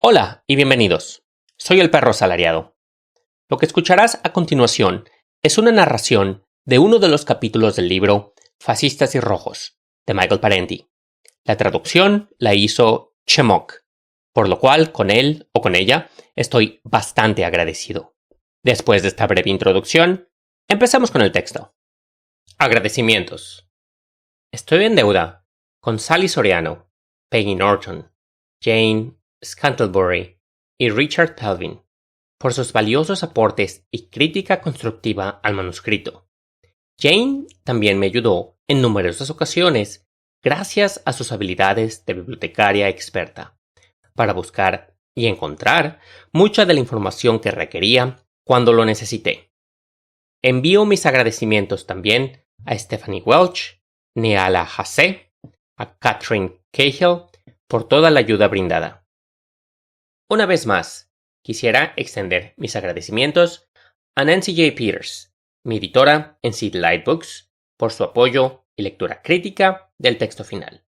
Hola y bienvenidos. Soy el perro asalariado. Lo que escucharás a continuación es una narración de uno de los capítulos del libro Fascistas y Rojos, de Michael Parenti. La traducción la hizo Chemok, por lo cual con él o con ella estoy bastante agradecido. Después de esta breve introducción, empecemos con el texto. Agradecimientos. Estoy en deuda con Sally Soriano, Peggy Norton, Jane Scantlebury y Richard Pelvin por sus valiosos aportes y crítica constructiva al manuscrito. Jane también me ayudó en numerosas ocasiones gracias a sus habilidades de bibliotecaria experta para buscar y encontrar mucha de la información que requería cuando lo necesité. Envío mis agradecimientos también a Stephanie Welch, Neala Hasse, a Catherine Cahill por toda la ayuda brindada. Una vez más, quisiera extender mis agradecimientos a Nancy J. Peters, mi editora en City Light Books, por su apoyo y lectura crítica del texto final.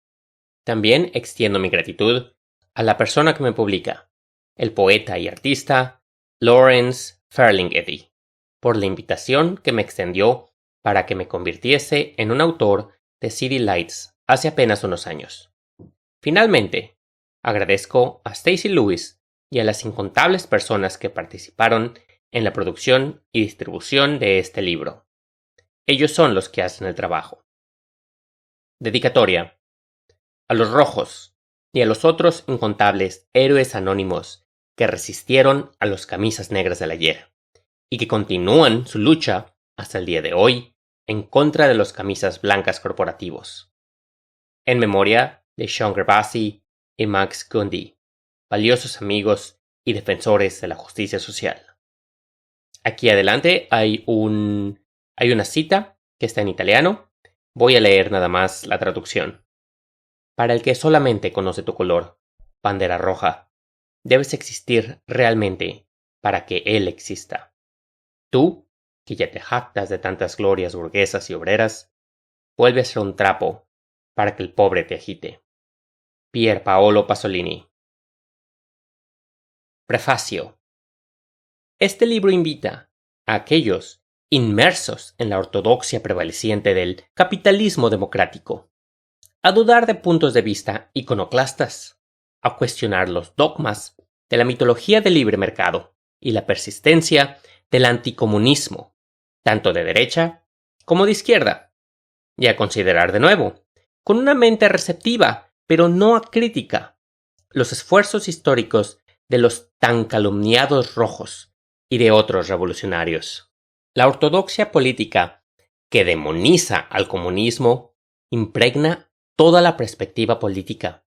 También extiendo mi gratitud a la persona que me publica, el poeta y artista Lawrence Ferlinghetti, por la invitación que me extendió para que me convirtiese en un autor de City Lights hace apenas unos años. Finalmente, agradezco a Stacy Lewis y a las incontables personas que participaron en la producción y distribución de este libro. Ellos son los que hacen el trabajo. Dedicatoria. A los rojos y a los otros incontables héroes anónimos que resistieron a los camisas negras del ayer y que continúan su lucha hasta el día de hoy en contra de los camisas blancas corporativos. En memoria de Sean Gervasi y Max Gundy, valiosos amigos y defensores de la justicia social. Aquí adelante hay una cita que está en italiano. Voy a leer nada más la traducción. Para el que solamente conoce tu color, bandera roja, debes existir realmente para que él exista. Tú, que ya te jactas de tantas glorias burguesas y obreras, vuelve a ser un trapo para que el pobre te agite. Pier Paolo Pasolini. Prefacio. Este libro invita a aquellos inmersos en la ortodoxia prevaleciente del capitalismo democrático a dudar de puntos de vista iconoclastas, a cuestionar los dogmas de la mitología del libre mercado y la persistencia del anticomunismo, tanto de derecha como de izquierda, y a considerar de nuevo, con una mente receptiva pero no acrítica, los esfuerzos históricos de los tan calumniados rojos y de otros revolucionarios. La ortodoxia política que demoniza al comunismo impregna toda la perspectiva política.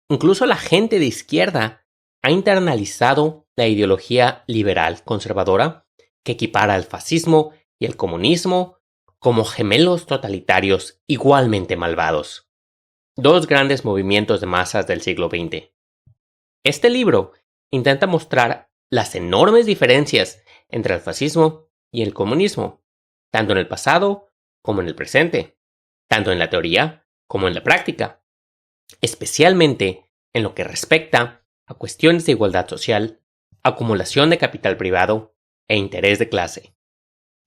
Incluso la gente de izquierda ha internalizado la ideología liberal conservadora que equipara al fascismo y el comunismo como gemelos totalitarios igualmente malvados. Dos grandes movimientos de masas del siglo XX. Este libro intenta mostrar las enormes diferencias entre el fascismo y el comunismo, tanto en el pasado como en el presente, tanto en la teoría como en la práctica, especialmente en lo que respecta a cuestiones de igualdad social, acumulación de capital privado e interés de clase.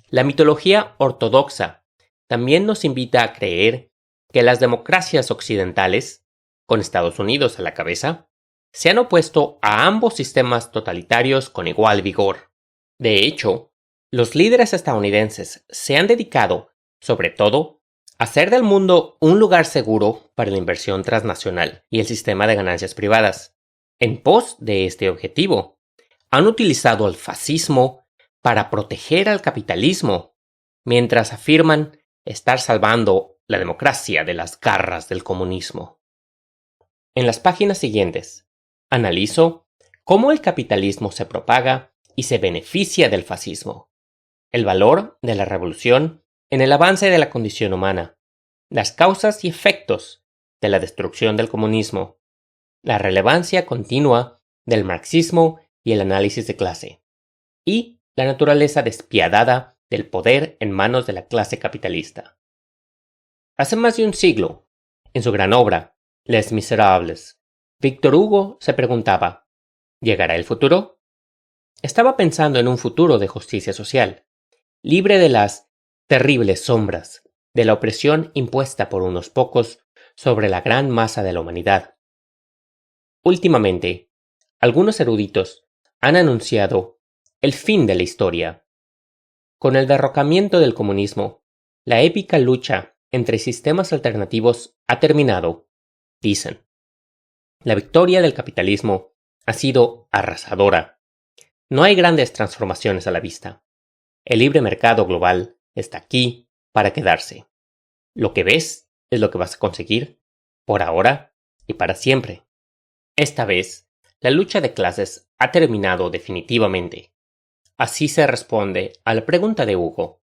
La mitología ortodoxa también nos invita a creer que las democracias occidentales, con Estados Unidos a la cabeza, se han opuesto a ambos sistemas totalitarios con igual vigor. De hecho, los líderes estadounidenses se han dedicado, sobre todo, a hacer del mundo un lugar seguro para la inversión transnacional y el sistema de ganancias privadas. En pos de este objetivo, han utilizado el fascismo para proteger al capitalismo, mientras afirman estar salvando la democracia de las garras del comunismo. En las páginas siguientes, analizo cómo el capitalismo se propaga y se beneficia del fascismo, el valor de la revolución en el avance de la condición humana, las causas y efectos de la destrucción del comunismo, la relevancia continua del marxismo y el análisis de clase, y la naturaleza despiadada del poder en manos de la clase capitalista. Hace más de un siglo, en su gran obra, Les Miserables, Víctor Hugo se preguntaba, ¿Llegará el futuro? Estaba pensando en un futuro de justicia social, libre de las terribles sombras de la opresión impuesta por unos pocos sobre la gran masa de la humanidad. Últimamente, algunos eruditos han anunciado el fin de la historia. Con el derrocamiento del comunismo, la épica lucha entre sistemas alternativos ha terminado, dicen. La victoria del capitalismo ha sido arrasadora. No hay grandes transformaciones a la vista. El libre mercado global está aquí para quedarse. Lo que ves es lo que vas a conseguir, por ahora y para siempre. Esta vez, la lucha de clases ha terminado definitivamente. Así se responde a la pregunta de Hugo.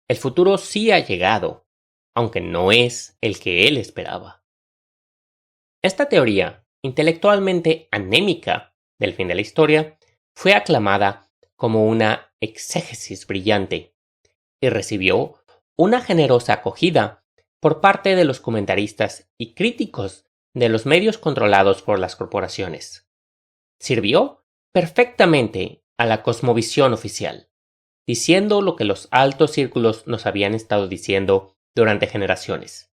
El futuro sí ha llegado, aunque no es el que él esperaba. Esta teoría, intelectualmente anémica del fin de la historia, fue aclamada como una exégesis brillante y recibió una generosa acogida por parte de los comentaristas y críticos de los medios controlados por las corporaciones. Sirvió perfectamente a la cosmovisión oficial, diciendo lo que los altos círculos nos habían estado diciendo durante generaciones,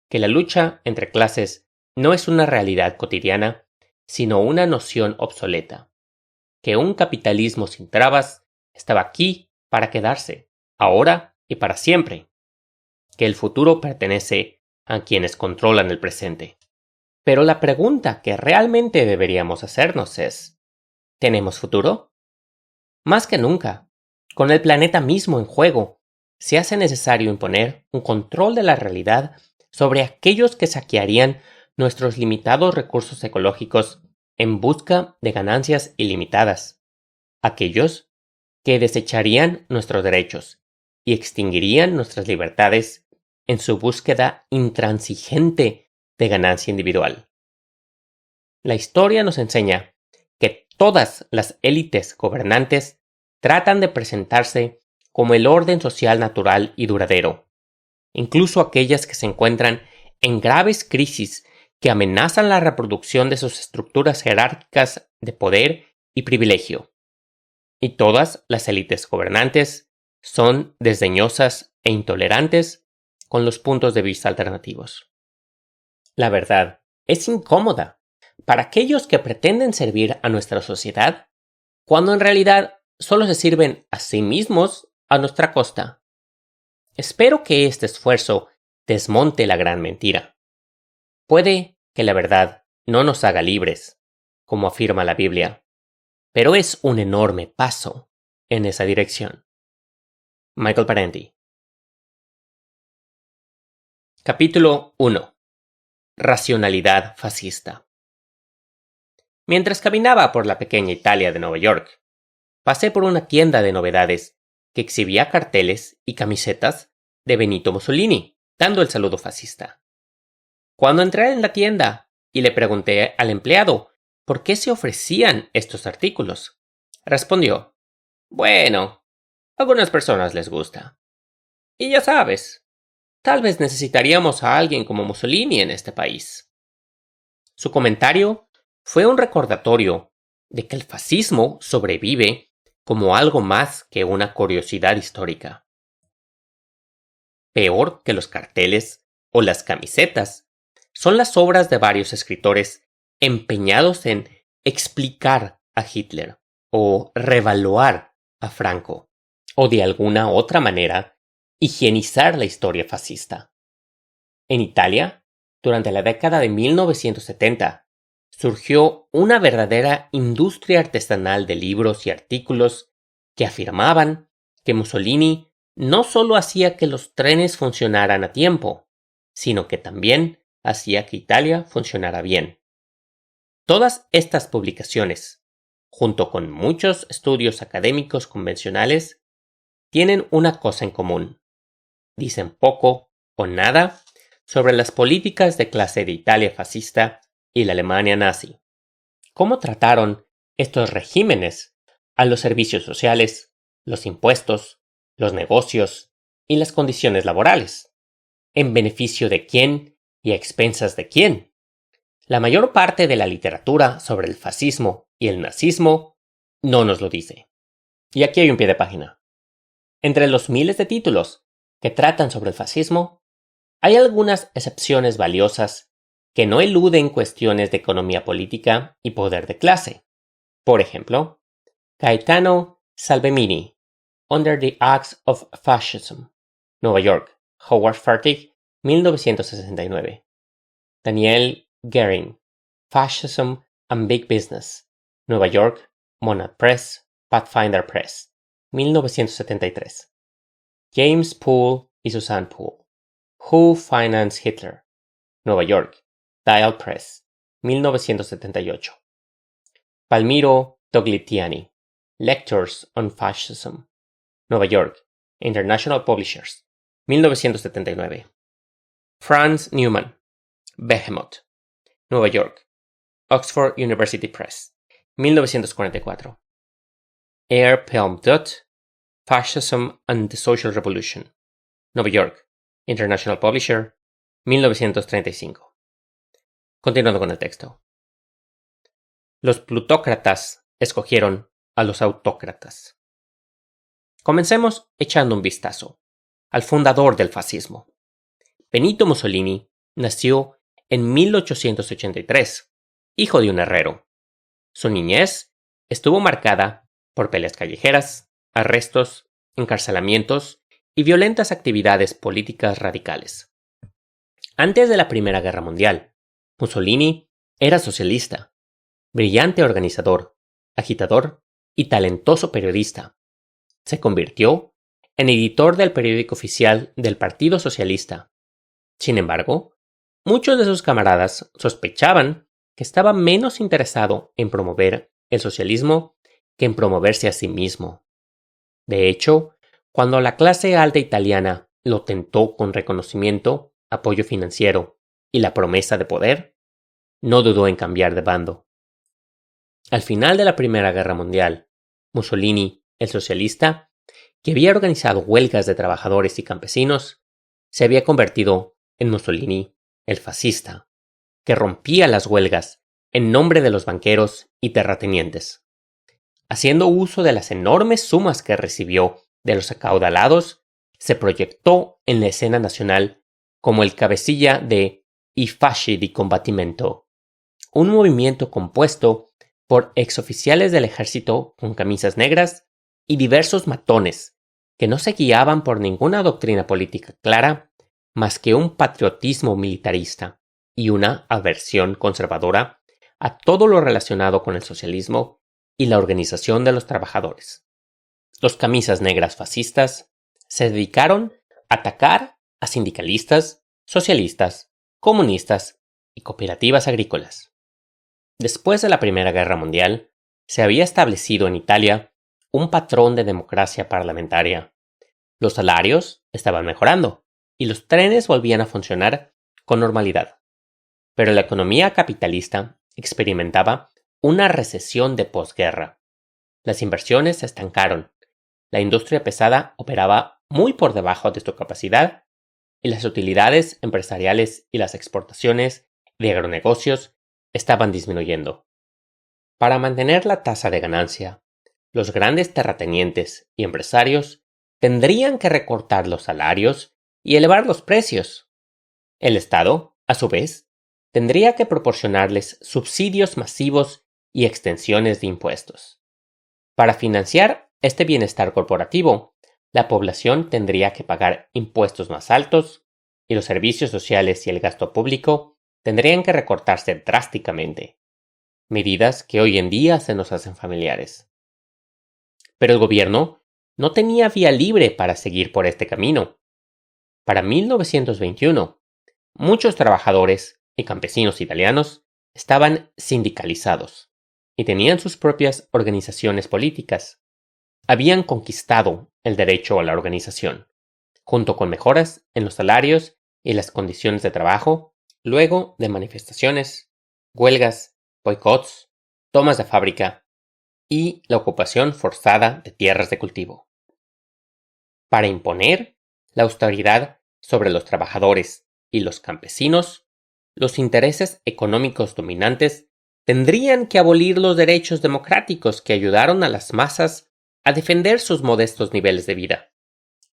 que la lucha entre clases no es una realidad cotidiana, sino una noción obsoleta, que un capitalismo sin trabas estaba aquí para quedarse, ahora y para siempre, que el futuro pertenece a quienes controlan el presente. Pero la pregunta que realmente deberíamos hacernos es, ¿tenemos futuro? Más que nunca, con el planeta mismo en juego, se hace necesario imponer un control de la realidad sobre aquellos que saquearían nuestros limitados recursos ecológicos en busca de ganancias ilimitadas, aquellos que desecharían nuestros derechos y extinguirían nuestras libertades en su búsqueda intransigente de ganancia individual. La historia nos enseña que todas las élites gobernantes tratan de presentarse como el orden social natural y duradero, incluso aquellas que se encuentran en graves crisis que amenazan la reproducción de sus estructuras jerárquicas de poder y privilegio. Y todas las élites gobernantes son desdeñosas e intolerantes con los puntos de vista alternativos. La verdad es incómoda para aquellos que pretenden servir a nuestra sociedad, cuando en realidad solo se sirven a sí mismos a nuestra costa. Espero que este esfuerzo desmonte la gran mentira. Puede que la verdad no nos haga libres, como afirma la Biblia, pero es un enorme paso en esa dirección. Michael Parenti. Capítulo 1. Racionalidad fascista. Mientras caminaba por la pequeña Italia de Nueva York, pasé por una tienda de novedades que exhibía carteles y camisetas de Benito Mussolini, dando el saludo fascista. Cuando entré en la tienda y le pregunté al empleado por qué se ofrecían estos artículos, respondió: bueno, a algunas personas les gusta. Y ya sabes, tal vez necesitaríamos a alguien como Mussolini en este país. Su comentario fue un recordatorio de que el fascismo sobrevive como algo más que una curiosidad histórica. Peor que los carteles o las camisetas son las obras de varios escritores empeñados en explicar a Hitler o revaluar a Franco, o de alguna otra manera higienizar la historia fascista. En Italia, durante la década de 1970, surgió una verdadera industria artesanal de libros y artículos que afirmaban que Mussolini no solo hacía que los trenes funcionaran a tiempo, sino que también hacía que Italia funcionara bien. Todas estas publicaciones, junto con muchos estudios académicos convencionales, tienen una cosa en común. Dicen poco o nada sobre las políticas de clase de Italia fascista y la Alemania nazi. ¿Cómo trataron estos regímenes a los servicios sociales, los impuestos, los negocios y las condiciones laborales? ¿En beneficio de quién y a expensas de quién? La mayor parte de la literatura sobre el fascismo y el nazismo no nos lo dice. Y aquí hay un pie de página. Entre los miles de títulos que tratan sobre el fascismo, hay algunas excepciones valiosas que no eluden cuestiones de economía política y poder de clase. Por ejemplo, Gaetano Salvemini, Under the Axe of Fascism, Nueva York, Howard Fertig, 1969. Daniel Goering, Fascism and Big Business, Nueva York, Monad Press, Pathfinder Press, 1973. James Poole y Susan Poole, Who Financed Hitler, Nueva York, Dial Press, 1978. Palmiro Togliattiani, Lectures on Fascism, Nueva York, International Publishers, 1979. Franz Newman, Behemoth, Nueva York, Oxford University Press, 1944. Air Pelmdot, Fascism and the Social Revolution, Nueva York, International Publisher, 1935. Continuando con el texto. Los plutócratas escogieron a los autócratas. Comencemos echando un vistazo al fundador del fascismo. Benito Mussolini nació en 1883, hijo de un herrero. Su niñez estuvo marcada por peleas callejeras, arrestos, encarcelamientos y violentas actividades políticas radicales. Antes de la Primera Guerra Mundial, Mussolini era socialista, brillante organizador, agitador y talentoso periodista. Se convirtió en editor del periódico oficial del Partido Socialista. Sin embargo, muchos de sus camaradas sospechaban que estaba menos interesado en promover el socialismo que en promoverse a sí mismo. De hecho, cuando la clase alta italiana lo tentó con reconocimiento, apoyo financiero y la promesa de poder, no dudó en cambiar de bando. Al final de la Primera Guerra Mundial, Mussolini, el socialista, que había organizado huelgas de trabajadores y campesinos, se había convertido en Mussolini, el fascista, que rompía las huelgas en nombre de los banqueros y terratenientes. Haciendo uso de las enormes sumas que recibió de los acaudalados, se proyectó en la escena nacional como el cabecilla de I Fasci di Combattimento, un movimiento compuesto por exoficiales del ejército con camisas negras y diversos matones que no se guiaban por ninguna doctrina política clara más que un patriotismo militarista y una aversión conservadora a todo lo relacionado con el socialismo y la organización de los trabajadores. Los camisas negras fascistas se dedicaron a atacar a sindicalistas, socialistas, comunistas y cooperativas agrícolas. Después de la Primera Guerra Mundial, se había establecido en Italia un patrón de democracia parlamentaria. Los salarios estaban mejorando y los trenes volvían a funcionar con normalidad. Pero la economía capitalista experimentaba una recesión de posguerra. Las inversiones se estancaron, la industria pesada operaba muy por debajo de su capacidad y las utilidades empresariales y las exportaciones de agronegocios estaban disminuyendo. Para mantener la tasa de ganancia, los grandes terratenientes y empresarios tendrían que recortar los salarios y elevar los precios. El Estado, a su vez, tendría que proporcionarles subsidios masivos y extensiones de impuestos. Para financiar este bienestar corporativo, la población tendría que pagar impuestos más altos y los servicios sociales y el gasto público tendrían que recortarse drásticamente, medidas que hoy en día se nos hacen familiares. Pero el gobierno no tenía vía libre para seguir por este camino. Para 1921, muchos trabajadores y campesinos italianos estaban sindicalizados y tenían sus propias organizaciones políticas. Habían conquistado el derecho a la organización, junto con mejoras en los salarios y las condiciones de trabajo, luego de manifestaciones, huelgas, boicots, tomas de fábrica y la ocupación forzada de tierras de cultivo. Para imponer la austeridad sobre los trabajadores y los campesinos, los intereses económicos dominantes tendrían que abolir los derechos democráticos que ayudaron a las masas a defender sus modestos niveles de vida.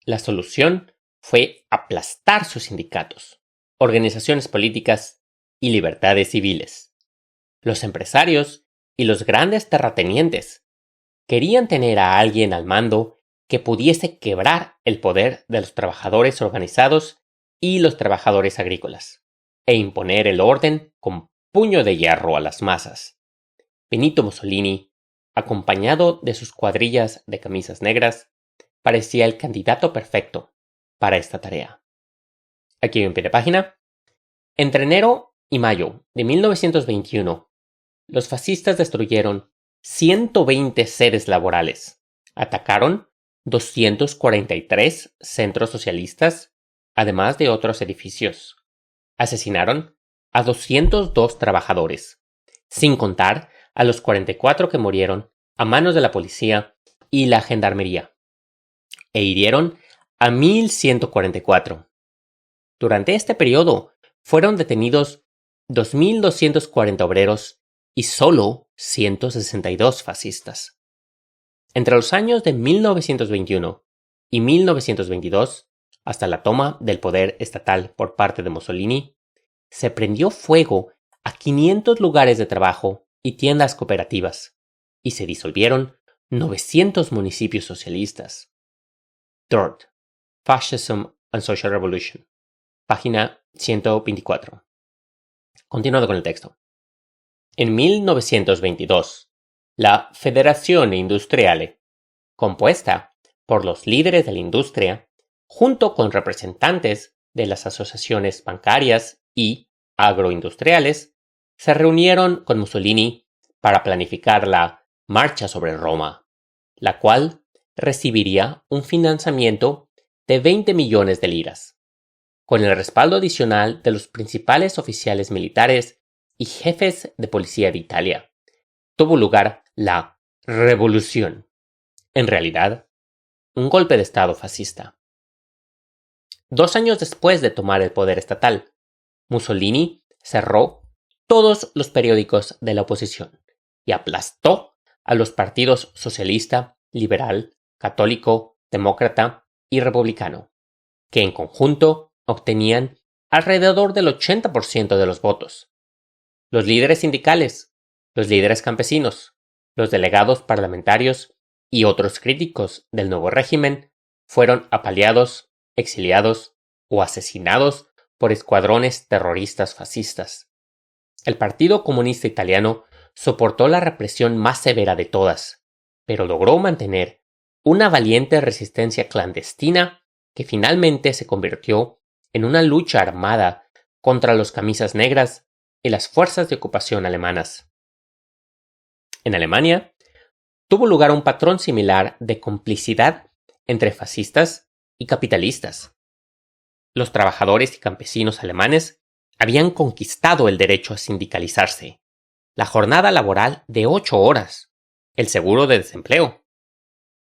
La solución fue aplastar sus sindicatos, organizaciones políticas y libertades civiles. Los empresarios y los grandes terratenientes querían tener a alguien al mando que pudiese quebrar el poder de los trabajadores organizados y los trabajadores agrícolas, e imponer el orden con puño de hierro a las masas. Benito Mussolini, acompañado de sus cuadrillas de camisas negras, parecía el candidato perfecto para esta tarea. Aquí en pie de página. Entre enero y mayo de 1921, los fascistas destruyeron 120 sedes laborales, atacaron 243 centros socialistas, además de otros edificios. Asesinaron a 202 trabajadores, sin contar a los 44 que murieron a manos de la policía y la gendarmería, e hirieron a 1.144. Durante este periodo fueron detenidos 2.240 obreros y solo 162 fascistas. Entre los años de 1921 y 1922, hasta la toma del poder estatal por parte de Mussolini, se prendió fuego a 500 lugares de trabajo y tiendas cooperativas, y se disolvieron 900 municipios socialistas. Third, Fascism and Social Revolution. Página 124. Continuando con el texto. En 1922, la Federazione Industriale, compuesta por los líderes de la industria, junto con representantes de las asociaciones bancarias y agroindustriales, se reunieron con Mussolini para planificar la Marcha sobre Roma, la cual recibiría un financiamiento de 20 millones de liras. Con el respaldo adicional de los principales oficiales militares y jefes de policía de Italia, tuvo lugar la revolución, en realidad, un golpe de estado fascista. 2 años después de tomar el poder estatal, Mussolini cerró todos los periódicos de la oposición y aplastó a los partidos socialista, liberal, católico, demócrata y republicano, que en conjunto obtenían alrededor del 80% de los votos. Los líderes sindicales, los líderes campesinos, los delegados parlamentarios y otros críticos del nuevo régimen fueron apaleados, exiliados o asesinados por escuadrones terroristas fascistas. El Partido Comunista Italiano soportó la represión más severa de todas, pero logró mantener una valiente resistencia clandestina que finalmente se convirtió en una lucha armada contra los camisas negras y las fuerzas de ocupación alemanas. En Alemania, tuvo lugar un patrón similar de complicidad entre fascistas y capitalistas. Los trabajadores y campesinos alemanes habían conquistado el derecho a sindicalizarse, la jornada laboral de 8 horas, el seguro de desempleo.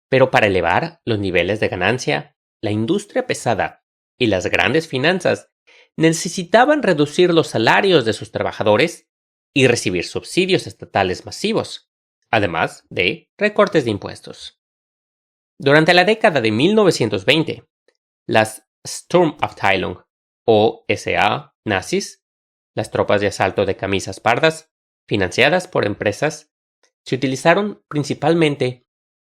Pero para elevar los niveles de ganancia, la industria pesada y las grandes finanzas necesitaban reducir los salarios de sus trabajadores y recibir subsidios estatales masivos, además de recortes de impuestos. Durante la década de 1920, las Sturmabteilung o SA nazis, las tropas de asalto de camisas pardas, financiadas por empresas, se utilizaron principalmente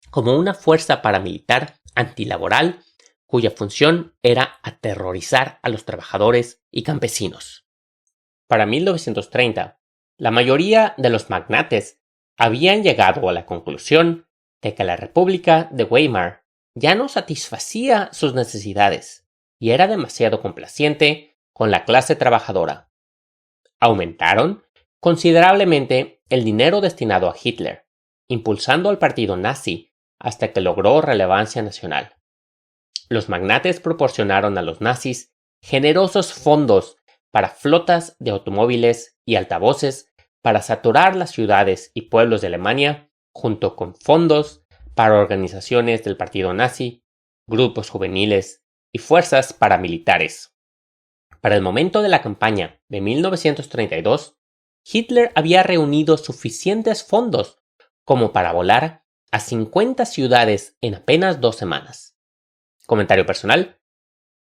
como una fuerza paramilitar antilaboral cuya función era aterrorizar a los trabajadores y campesinos. Para 1930, la mayoría de los magnates habían llegado a la conclusión de que la República de Weimar ya no satisfacía sus necesidades y era demasiado complaciente con la clase trabajadora. Aumentaron considerablemente el dinero destinado a Hitler, impulsando al partido nazi hasta que logró relevancia nacional. Los magnates proporcionaron a los nazis generosos fondos para flotas de automóviles y altavoces para saturar las ciudades y pueblos de Alemania, junto con fondos para organizaciones del partido nazi, grupos juveniles y fuerzas paramilitares. Para el momento de la campaña de 1932, Hitler había reunido suficientes fondos como para volar a 50 ciudades en apenas 2 semanas. Comentario personal: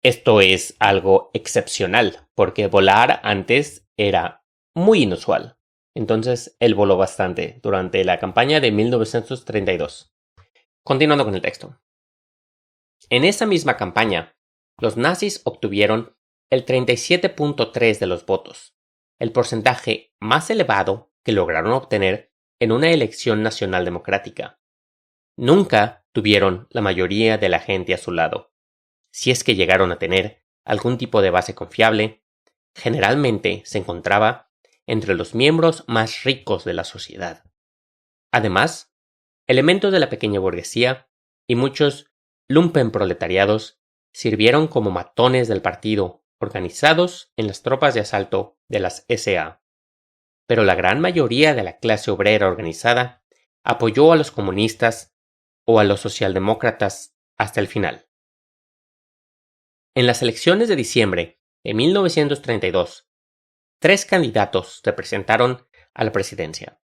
esto es algo excepcional, porque volar antes era muy inusual. Entonces, él voló bastante durante la campaña de 1932. Continuando con el texto. En esa misma campaña, los nazis obtuvieron el 37.3% de los votos, el porcentaje más elevado que lograron obtener en una elección nacional democrática. Nunca tuvieron la mayoría de la gente a su lado. Si es que llegaron a tener algún tipo de base confiable, generalmente se encontraba entre los miembros más ricos de la sociedad. Además, elementos de la pequeña burguesía y muchos lumpenproletariados sirvieron como matones del partido, organizados en las tropas de asalto de las SA. Pero la gran mayoría de la clase obrera organizada apoyó a los comunistas o a los socialdemócratas hasta el final. En las elecciones de diciembre de 1932, 3 candidatos se presentaron a la presidencia: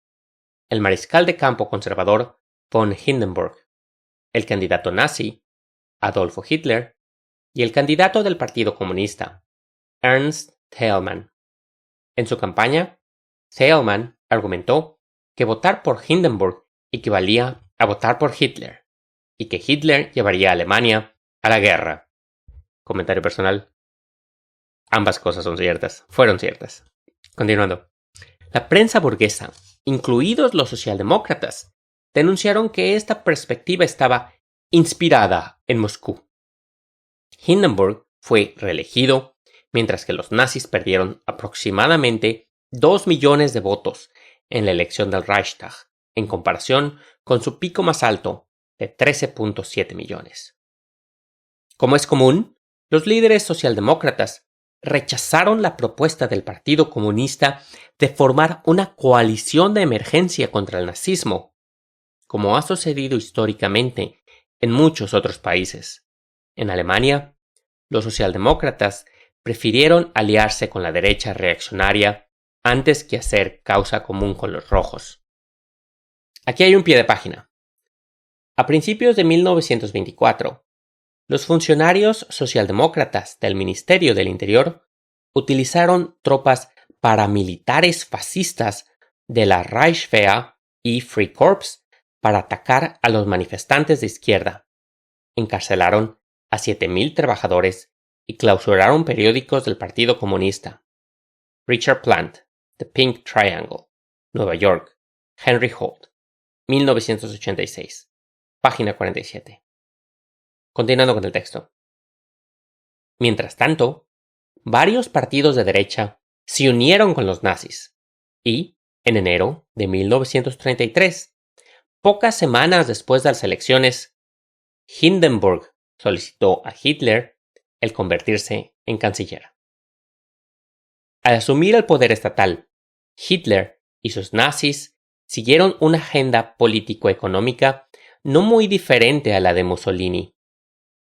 el mariscal de campo conservador von Hindenburg, el candidato nazi, Adolfo Hitler, y el candidato del Partido Comunista, Ernst Thälmann. En su campaña, Thälmann argumentó que votar por Hindenburg equivalía a votar por Hitler, y que Hitler llevaría a Alemania a la guerra. Comentario personal: ambas cosas fueron ciertas. Continuando. La prensa burguesa, incluidos los socialdemócratas, denunciaron que esta perspectiva estaba inspirada en Moscú. Hindenburg fue reelegido, mientras que los nazis perdieron aproximadamente 2 millones de votos en la elección del Reichstag, en comparación con su pico más alto de 13.7 millones. Como es común, los líderes socialdemócratas rechazaron la propuesta del Partido Comunista de formar una coalición de emergencia contra el nazismo, como ha sucedido históricamente en muchos otros países. En Alemania, los socialdemócratas prefirieron aliarse con la derecha reaccionaria antes que hacer causa común con los rojos. Aquí hay un pie de página. A principios de 1924, los funcionarios socialdemócratas del Ministerio del Interior utilizaron tropas paramilitares fascistas de la Reichswehr y Freikorps para atacar a los manifestantes de izquierda. Encarcelaron a 7.000 trabajadores y clausuraron periódicos del Partido Comunista. Richard Plant, The Pink Triangle, Nueva York, Henry Holt, 1986, página 47. Continuando con el texto. Mientras tanto, varios partidos de derecha se unieron con los nazis y, en enero de 1933, pocas semanas después de las elecciones, Hindenburg solicitó a Hitler el convertirse en canciller. Al asumir el poder estatal, Hitler y sus nazis siguieron una agenda político-económica no muy diferente a la de Mussolini.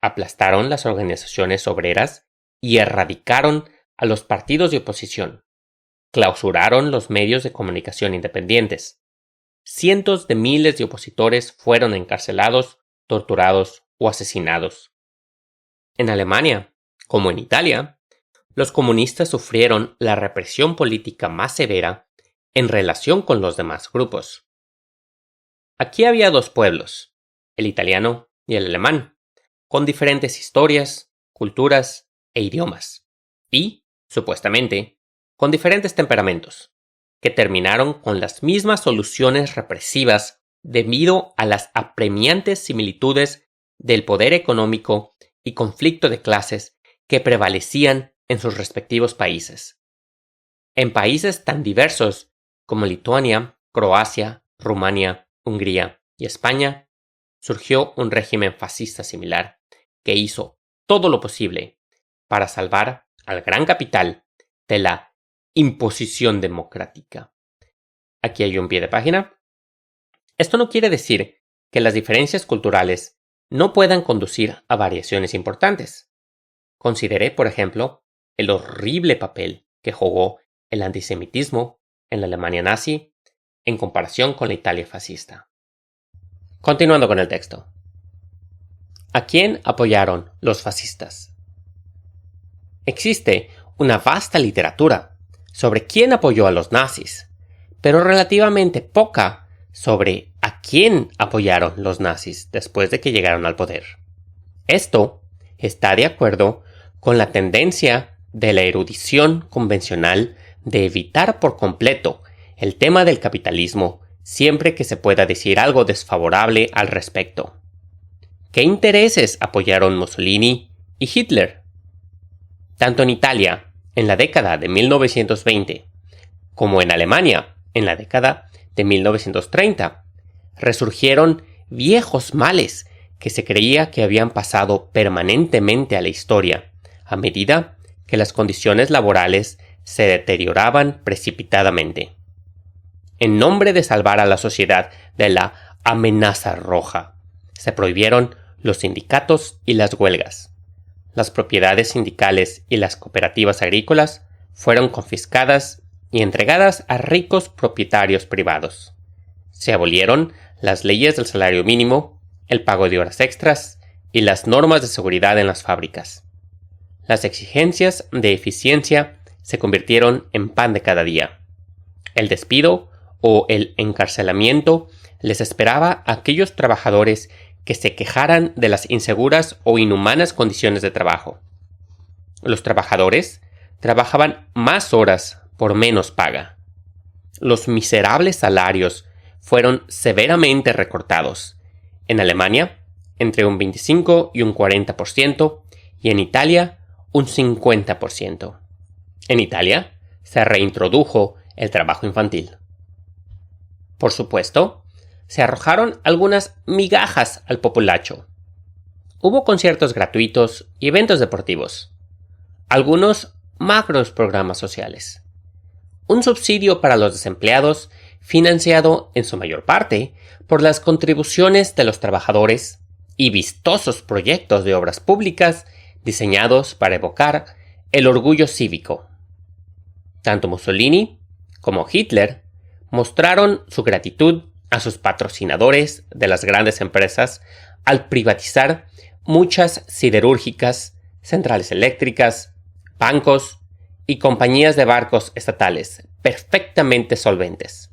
Aplastaron las organizaciones obreras y erradicaron a los partidos de oposición. Clausuraron los medios de comunicación independientes. Cientos de miles de opositores fueron encarcelados, torturados o asesinados. En Alemania, como en Italia, los comunistas sufrieron la represión política más severa en relación con los demás grupos. Aquí había 2 pueblos, el italiano y el alemán, con diferentes historias, culturas e idiomas, y, supuestamente, con diferentes temperamentos, que terminaron con las mismas soluciones represivas debido a las apremiantes similitudes del poder económico y conflicto de clases que prevalecían en sus respectivos países. En países tan diversos como Lituania, Croacia, Rumania, Hungría y España, surgió un régimen fascista similar que hizo todo lo posible para salvar al gran capital de la imposición democrática. Aquí hay un pie de página. Esto no quiere decir que las diferencias culturales no puedan conducir a variaciones importantes. Consideré, por ejemplo, el horrible papel que jugó el antisemitismo en la Alemania nazi en comparación con la Italia fascista. Continuando con el texto. ¿A quién apoyaron los fascistas? Existe una vasta literatura sobre quién apoyó a los nazis, pero relativamente poca sobre a quién apoyaron los nazis después de que llegaron al poder. Esto está de acuerdo con la tendencia de la erudición convencional de evitar por completo el tema del capitalismo siempre que se pueda decir algo desfavorable al respecto. ¿Qué intereses apoyaron Mussolini y Hitler? Tanto en Italia, en la década de 1920, como en Alemania, en la década de 1930, resurgieron viejos males que se creía que habían pasado permanentemente a la historia, a medida que las condiciones laborales se deterioraban precipitadamente. En nombre de salvar a la sociedad de la amenaza roja, se prohibieron los sindicatos y las huelgas. Las propiedades sindicales y las cooperativas agrícolas fueron confiscadas y entregadas a ricos propietarios privados. Se abolieron las leyes del salario mínimo, el pago de horas extras y las normas de seguridad en las fábricas. Las exigencias de eficiencia se convirtieron en pan de cada día. El despido o el encarcelamiento les esperaba a aquellos trabajadores que se quejaran de las inseguras o inhumanas condiciones de trabajo. Los trabajadores trabajaban más horas por menos paga. Los miserables salarios fueron severamente recortados. En Alemania, entre un 25 y un 40%, y en Italia, un 50%. En Italia, se reintrodujo el trabajo infantil. Por supuesto, se arrojaron algunas migajas al populacho. Hubo conciertos gratuitos y eventos deportivos. Algunos macros programas sociales. Un subsidio para los desempleados, financiado en su mayor parte por las contribuciones de los trabajadores, y vistosos proyectos de obras públicas diseñados para evocar el orgullo cívico. Tanto Mussolini como Hitler mostraron su gratitud a sus patrocinadores de las grandes empresas al privatizar muchas siderúrgicas, centrales eléctricas, bancos y compañías de barcos estatales perfectamente solventes.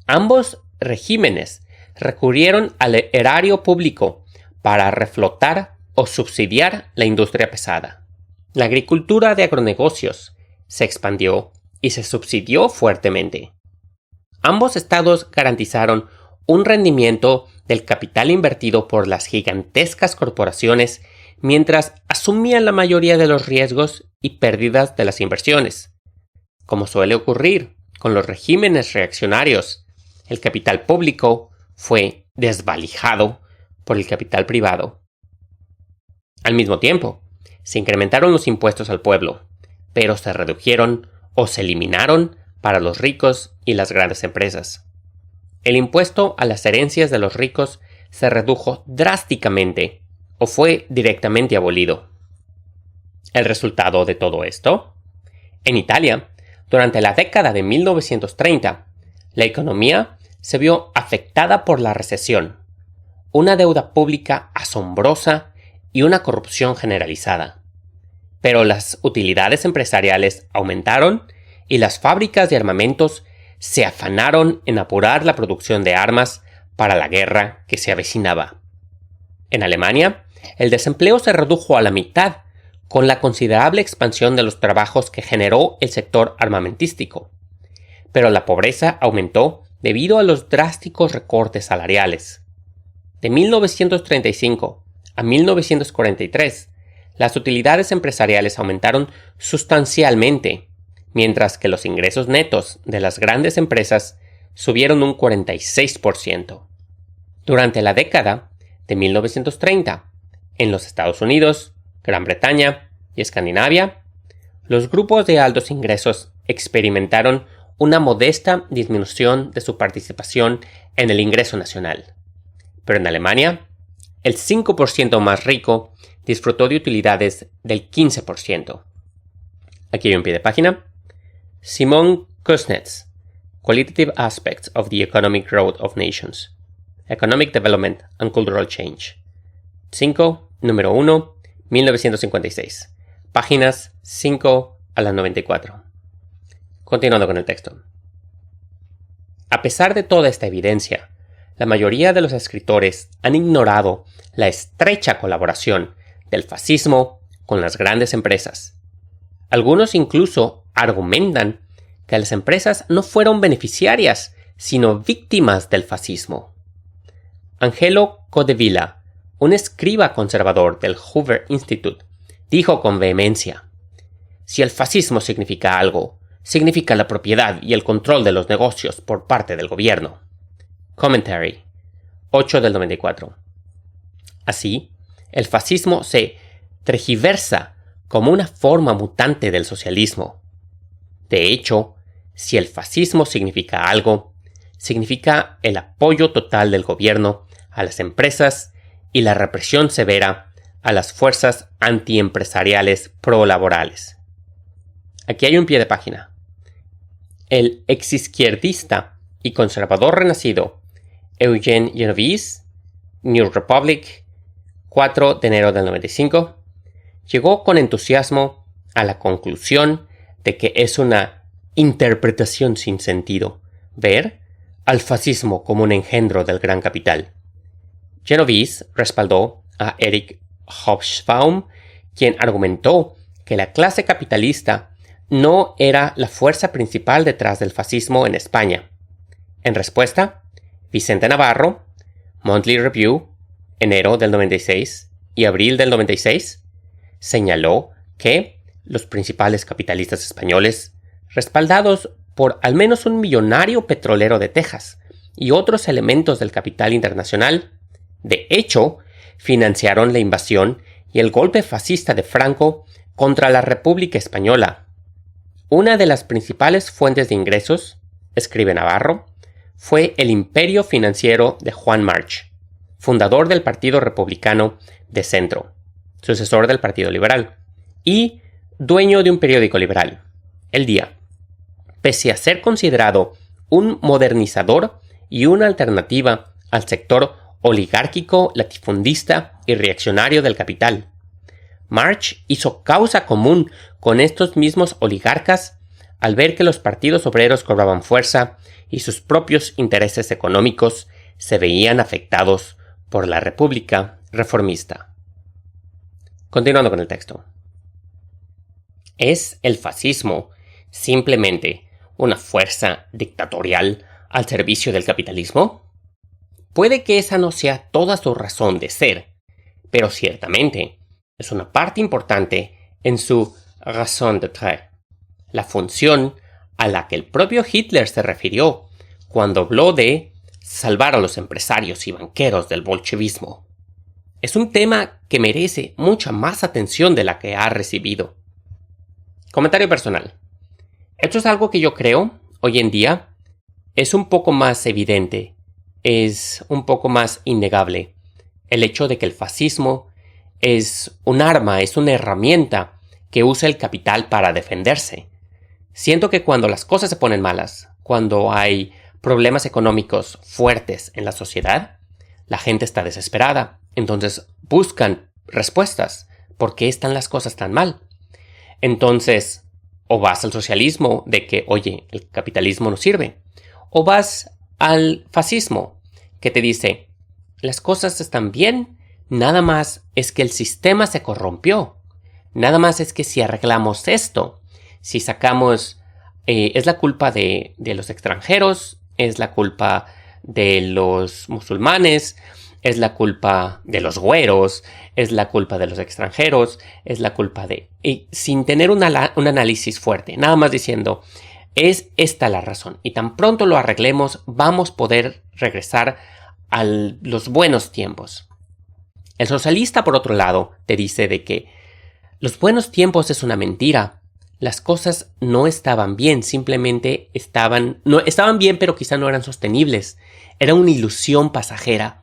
Ambos regímenes recurrieron al erario público para reflotar o subsidiar la industria pesada. La agricultura de agronegocios se expandió y se subsidió fuertemente. Ambos estados garantizaron un rendimiento del capital invertido por las gigantescas corporaciones mientras asumían la mayoría de los riesgos y pérdidas de las inversiones. Como suele ocurrir con los regímenes reaccionarios, el capital público fue desvalijado por el capital privado. Al mismo tiempo, se incrementaron los impuestos al pueblo, pero se redujeron o se eliminaron para los ricos y las grandes empresas. El impuesto a las herencias de los ricos se redujo drásticamente o fue directamente abolido. ¿El resultado de todo esto? En Italia, durante la década de 1930, la economía se vio afectada por la recesión, una deuda pública asombrosa y una corrupción generalizada. Pero las utilidades empresariales aumentaron y las fábricas de armamentos se afanaron en apurar la producción de armas para la guerra que se avecinaba. En Alemania, el desempleo se redujo a la mitad con la considerable expansión de los trabajos que generó el sector armamentístico. Pero la pobreza aumentó debido a los drásticos recortes salariales. De 1935 a 1943, las utilidades empresariales aumentaron sustancialmente, mientras que los ingresos netos de las grandes empresas subieron un 46%. Durante la década de 1930, en los Estados Unidos, Gran Bretaña y Escandinavia, los grupos de altos ingresos experimentaron una modesta disminución de su participación en el ingreso nacional. Pero en Alemania, el 5% más rico disfrutó de utilidades del 15%. Aquí hay un pie de página. Simon Kuznets, Qualitative Aspects of the Economic Growth of Nations. Economic Development and Cultural Change. 5, número 1, 1956. Páginas 5 a las 94. Continuando con el texto. A pesar de toda esta evidencia, la mayoría de los escritores han ignorado la estrecha colaboración del fascismo con las grandes empresas. Algunos incluso argumentan que las empresas no fueron beneficiarias, sino víctimas del fascismo. Angelo Codevilla, un escriba conservador del Hoover Institute, dijo con vehemencia: si el fascismo significa algo, significa la propiedad y el control de los negocios por parte del gobierno. Commentary 8 del 94. Así, el fascismo se tergiversa como una forma mutante del socialismo. De hecho, si el fascismo significa algo, significa el apoyo total del gobierno a las empresas y la represión severa a las fuerzas antiempresariales prolaborales. Aquí hay un pie de página. El exizquierdista y conservador renacido Eugene Genovese, New Republic, 4 de enero del 95, llegó con entusiasmo a la conclusión de que es una interpretación sin sentido ver al fascismo como un engendro del gran capital. Genovese respaldó a Erich Hobsbawm, quien argumentó que la clase capitalista no era la fuerza principal detrás del fascismo en España. En respuesta, Vicente Navarro, Monthly Review, enero del 96 y abril del 96, señaló que los principales capitalistas españoles, respaldados por al menos un millonario petrolero de Texas y otros elementos del capital internacional, de hecho, financiaron la invasión y el golpe fascista de Franco contra la República Española. Una de las principales fuentes de ingresos, escribe Navarro, fue el imperio financiero de Juan March, fundador del Partido Republicano de Centro, sucesor del Partido Liberal, y dueño de un periódico liberal, El Día. Pese a ser considerado un modernizador y una alternativa al sector oligárquico, latifundista y reaccionario del capital, March hizo causa común con estos mismos oligarcas al ver que los partidos obreros cobraban fuerza y sus propios intereses económicos se veían afectados por la República reformista. Continuando con el texto. ¿Es el fascismo simplemente una fuerza dictatorial al servicio del capitalismo? Puede que esa no sea toda su razón de ser, pero ciertamente es una parte importante en su raison d'être, la función a la que el propio Hitler se refirió cuando habló de salvar a los empresarios y banqueros del bolchevismo. Es un tema que merece mucha más atención de la que ha recibido. Comentario personal. Esto es algo que yo creo, hoy en día, es un poco más evidente, es un poco más innegable. El hecho de que el fascismo es un arma, es una herramienta que usa el capital para defenderse. Siento que cuando las cosas se ponen malas, cuando hay problemas económicos fuertes en la sociedad, la gente está desesperada. Entonces buscan respuestas. ¿Por qué están las cosas tan mal? Entonces, o vas al socialismo de que, oye, el capitalismo no sirve. O vas al fascismo que te dice, las cosas están bien, nada más es que el sistema se corrompió. Nada más es que si arreglamos esto, si sacamos, es la culpa de los extranjeros, es la culpa de los musulmanes, es la culpa de los güeros, es la culpa de los extranjeros, es la culpa de... Y sin tener un análisis fuerte, nada más diciendo, es esta la razón. Y tan pronto lo arreglemos, vamos a poder regresar a los buenos tiempos. El socialista, por otro lado, te dice de que los buenos tiempos es una mentira. Las cosas no estaban bien, simplemente estaban bien, pero quizá no eran sostenibles. Era una ilusión pasajera.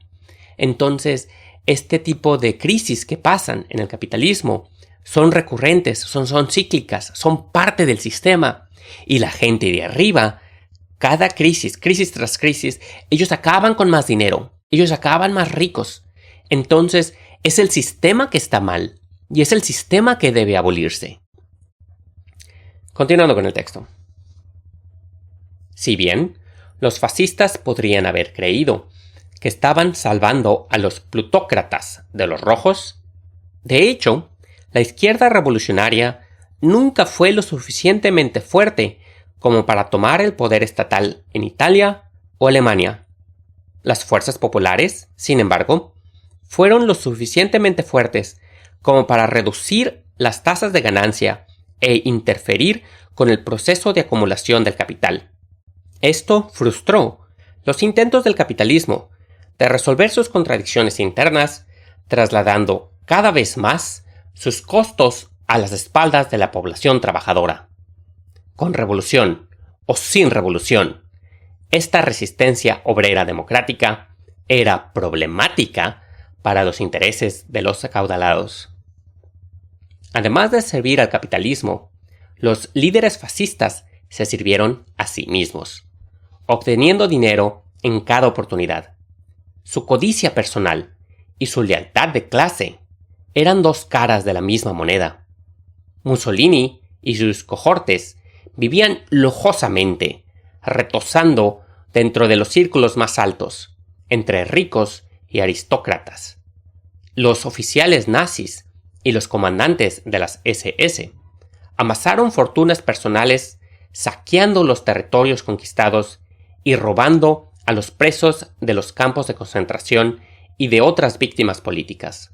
Entonces, este tipo de crisis que pasan en el capitalismo son recurrentes, son cíclicas, son parte del sistema. Y la gente de arriba cada crisis tras crisis, ellos acaban con más dinero, ellos acaban más ricos. Entonces, es el sistema que está mal y es el sistema que debe abolirse. Continuando con el texto. Si bien los fascistas podrían haber creído que estaban salvando a los plutócratas de los rojos, de hecho, la izquierda revolucionaria nunca fue lo suficientemente fuerte como para tomar el poder estatal en Italia o Alemania. Las fuerzas populares, sin embargo, fueron lo suficientemente fuertes como para reducir las tasas de ganancia e interferir con el proceso de acumulación del capital. Esto frustró los intentos del capitalismo de resolver sus contradicciones internas, trasladando cada vez más sus costos a las espaldas de la población trabajadora. Con revolución o sin revolución, esta resistencia obrera democrática era problemática para los intereses de los acaudalados. Además de servir al capitalismo, los líderes fascistas se sirvieron a sí mismos, obteniendo dinero en cada oportunidad. Su codicia personal y su lealtad de clase eran dos caras de la misma moneda. Mussolini y sus cohortes vivían lujosamente, retosando dentro de los círculos más altos, entre ricos y aristócratas. Los oficiales nazis y los comandantes de las SS amasaron fortunas personales saqueando los territorios conquistados y robando a los presos de los campos de concentración y de otras víctimas políticas.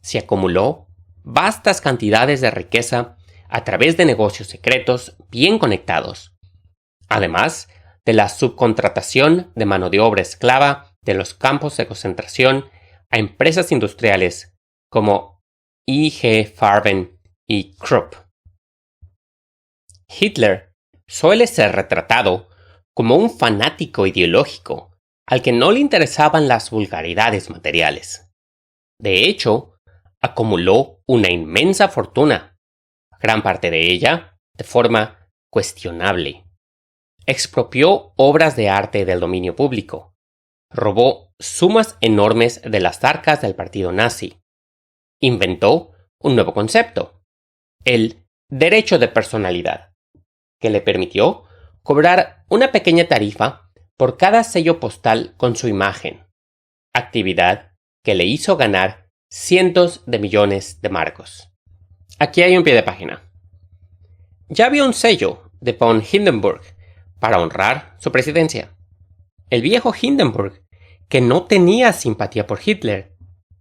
Se acumuló vastas cantidades de riqueza a través de negocios secretos bien conectados, además de la subcontratación de mano de obra esclava de los campos de concentración a empresas industriales como IG Farben y Krupp. Hitler suele ser retratado como un fanático ideológico al que no le interesaban las vulgaridades materiales. De hecho, acumuló una inmensa fortuna, gran parte de ella de forma cuestionable. Expropió obras de arte del dominio público, robó sumas enormes de las arcas del partido nazi, inventó un nuevo concepto, el derecho de personalidad, que le permitió cobrar una pequeña tarifa por cada sello postal con su imagen, actividad que le hizo ganar cientos de millones de marcos. Aquí hay un pie de página. Ya había un sello de von Hindenburg para honrar su presidencia. El viejo Hindenburg, que no tenía simpatía por Hitler,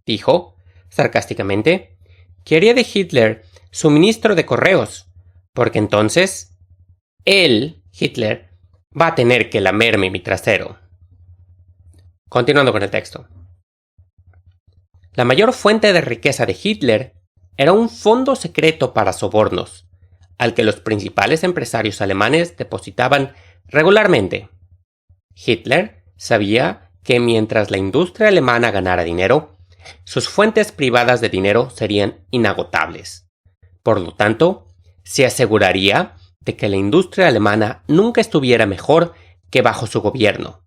dijo, sarcásticamente, que haría de Hitler su ministro de correos, porque entonces él, Hitler, va a tener que lamerme mi trasero. Continuando con el texto. La mayor fuente de riqueza de Hitler era un fondo secreto para sobornos, al que los principales empresarios alemanes depositaban regularmente. Hitler sabía que mientras la industria alemana ganara dinero, sus fuentes privadas de dinero serían inagotables. Por lo tanto, se aseguraría de que la industria alemana nunca estuviera mejor que bajo su gobierno,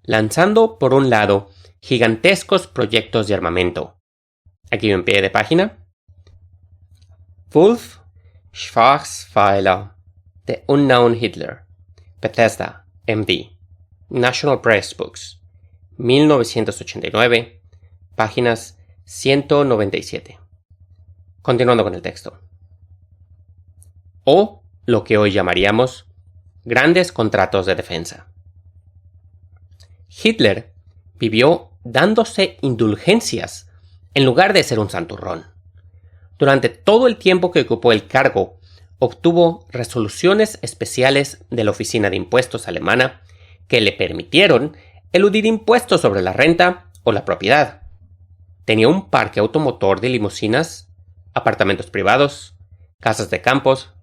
lanzando por un lado gigantescos proyectos de armamento. Aquí en pie de página. Wolf Schwarzweiler, The Unknown Hitler, Bethesda, MD, National Press Books, 1989, páginas 197. Continuando con el texto. O lo que hoy llamaríamos grandes contratos de defensa. Hitler vivió dándose indulgencias en lugar de ser un santurrón. Durante todo el tiempo que ocupó el cargo, obtuvo resoluciones especiales de la Oficina de Impuestos alemana que le permitieron eludir impuestos sobre la renta o la propiedad. Tenía un parque automotor de limusinas, apartamentos privados, casas de campos,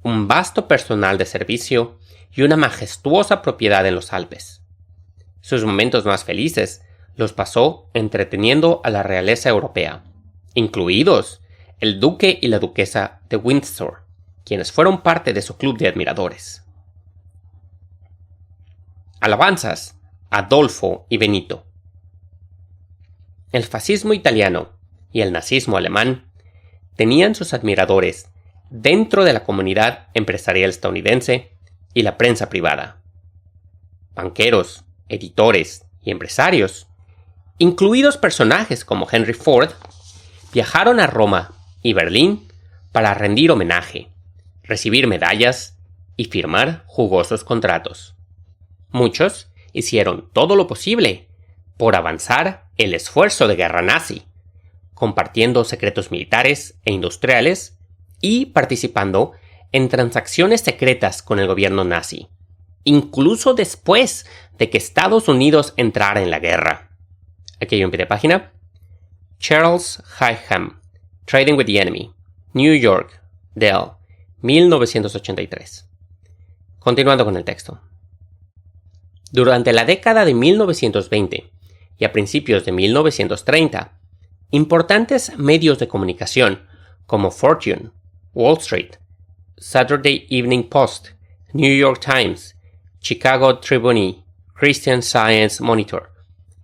un vasto personal de servicio y una majestuosa propiedad en los Alpes. Sus momentos más felices los pasó entreteniendo a la realeza europea, incluidos el duque y la duquesa de Windsor, quienes fueron parte de su club de admiradores. Alabanzas a Adolfo y Benito. El fascismo italiano y el nazismo alemán tenían sus admiradores dentro de la comunidad empresarial estadounidense y la prensa privada. Banqueros, editores y empresarios, incluidos personajes como Henry Ford, viajaron a Roma y Berlín para rendir homenaje, recibir medallas y firmar jugosos contratos. Muchos hicieron todo lo posible por avanzar el esfuerzo de guerra nazi, compartiendo secretos militares e industriales y participando en transacciones secretas con el gobierno nazi, incluso después de que Estados Unidos entrara en la guerra. Aquí hay un pie de página. Charles Higham, Trading with the Enemy, New York, Dell, 1983. Continuando con el texto. Durante la década de 1920 y a principios de 1930, importantes medios de comunicación como Fortune, Wall Street, Saturday Evening Post, New York Times, Chicago Tribune, Christian Science Monitor,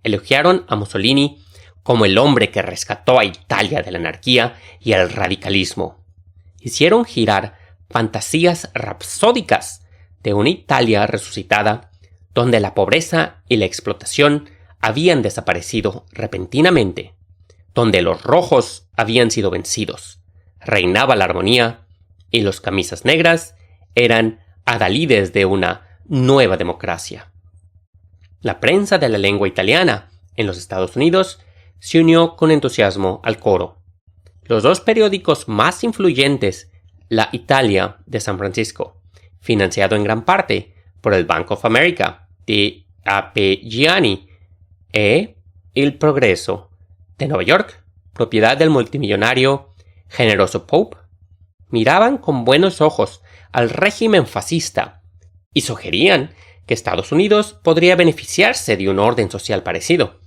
elogiaron a Mussolini como el hombre que rescató a Italia de la anarquía y el radicalismo. Hicieron girar fantasías rapsódicas de una Italia resucitada donde la pobreza y la explotación habían desaparecido repentinamente, donde los rojos habían sido vencidos, reinaba la armonía y los camisas negras eran adalides de una nueva democracia. La prensa de la lengua italiana en los Estados Unidos se unió con entusiasmo al coro. Los dos periódicos más influyentes, La Italia de San Francisco, financiado en gran parte por el Bank of America de A.P. Gianni, e Il Progreso de Nueva York, propiedad del multimillonario generoso Pope, miraban con buenos ojos al régimen fascista y sugerían que Estados Unidos podría beneficiarse de un orden social parecido.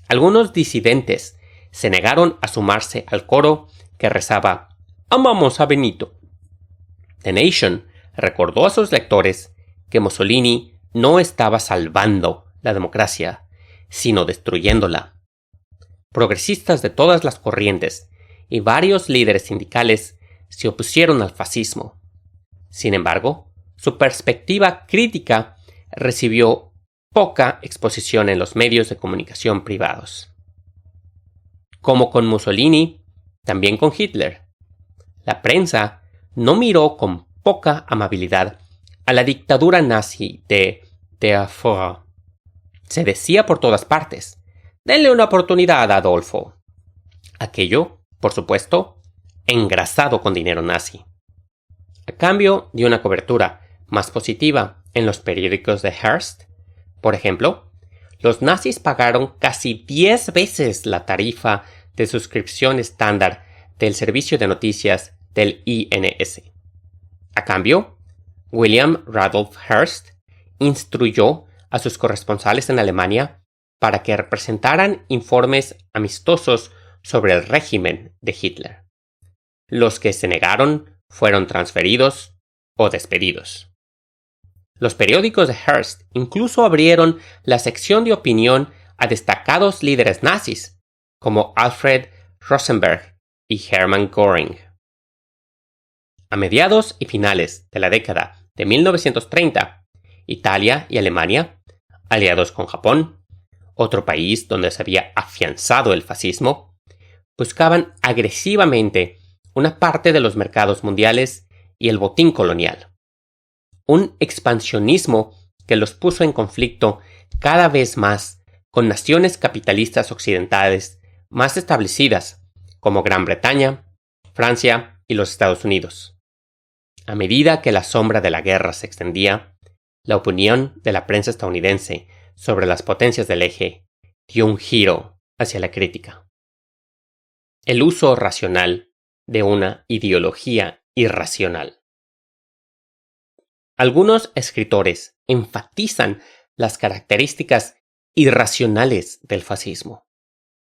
Algunos disidentes se negaron a sumarse al coro que rezaba «Amamos a Benito». The Nation recordó a sus lectores que Mussolini no estaba salvando la democracia, sino destruyéndola. Progresistas de todas las corrientes y varios líderes sindicales se opusieron al fascismo. Sin embargo, su perspectiva crítica recibió poca exposición en los medios de comunicación privados. Como con Mussolini, también con Hitler, la prensa no miró con poca amabilidad a la dictadura nazi de Der Führer. Se decía por todas partes, denle una oportunidad a Adolfo. Aquello, por supuesto, engrasado con dinero nazi. A cambio de una cobertura más positiva en los periódicos de Hearst, por ejemplo, los nazis pagaron casi 10 veces la tarifa de suscripción estándar del servicio de noticias del INS. A cambio, William Randolph Hearst instruyó a sus corresponsales en Alemania para que presentaran informes amistosos sobre el régimen de Hitler. Los que se negaron fueron transferidos o despedidos. Los periódicos de Hearst incluso abrieron la sección de opinión a destacados líderes nazis, como Alfred Rosenberg y Hermann Göring. A mediados y finales de la década de 1930, Italia y Alemania, aliados con Japón, otro país donde se había afianzado el fascismo, buscaban agresivamente una parte de los mercados mundiales y el botín colonial. Un expansionismo que los puso en conflicto cada vez más con naciones capitalistas occidentales más establecidas como Gran Bretaña, Francia y los Estados Unidos. A medida que la sombra de la guerra se extendía, la opinión de la prensa estadounidense sobre las potencias del eje dio un giro hacia la crítica. El uso racional de una ideología irracional. Algunos escritores enfatizan las características irracionales del fascismo.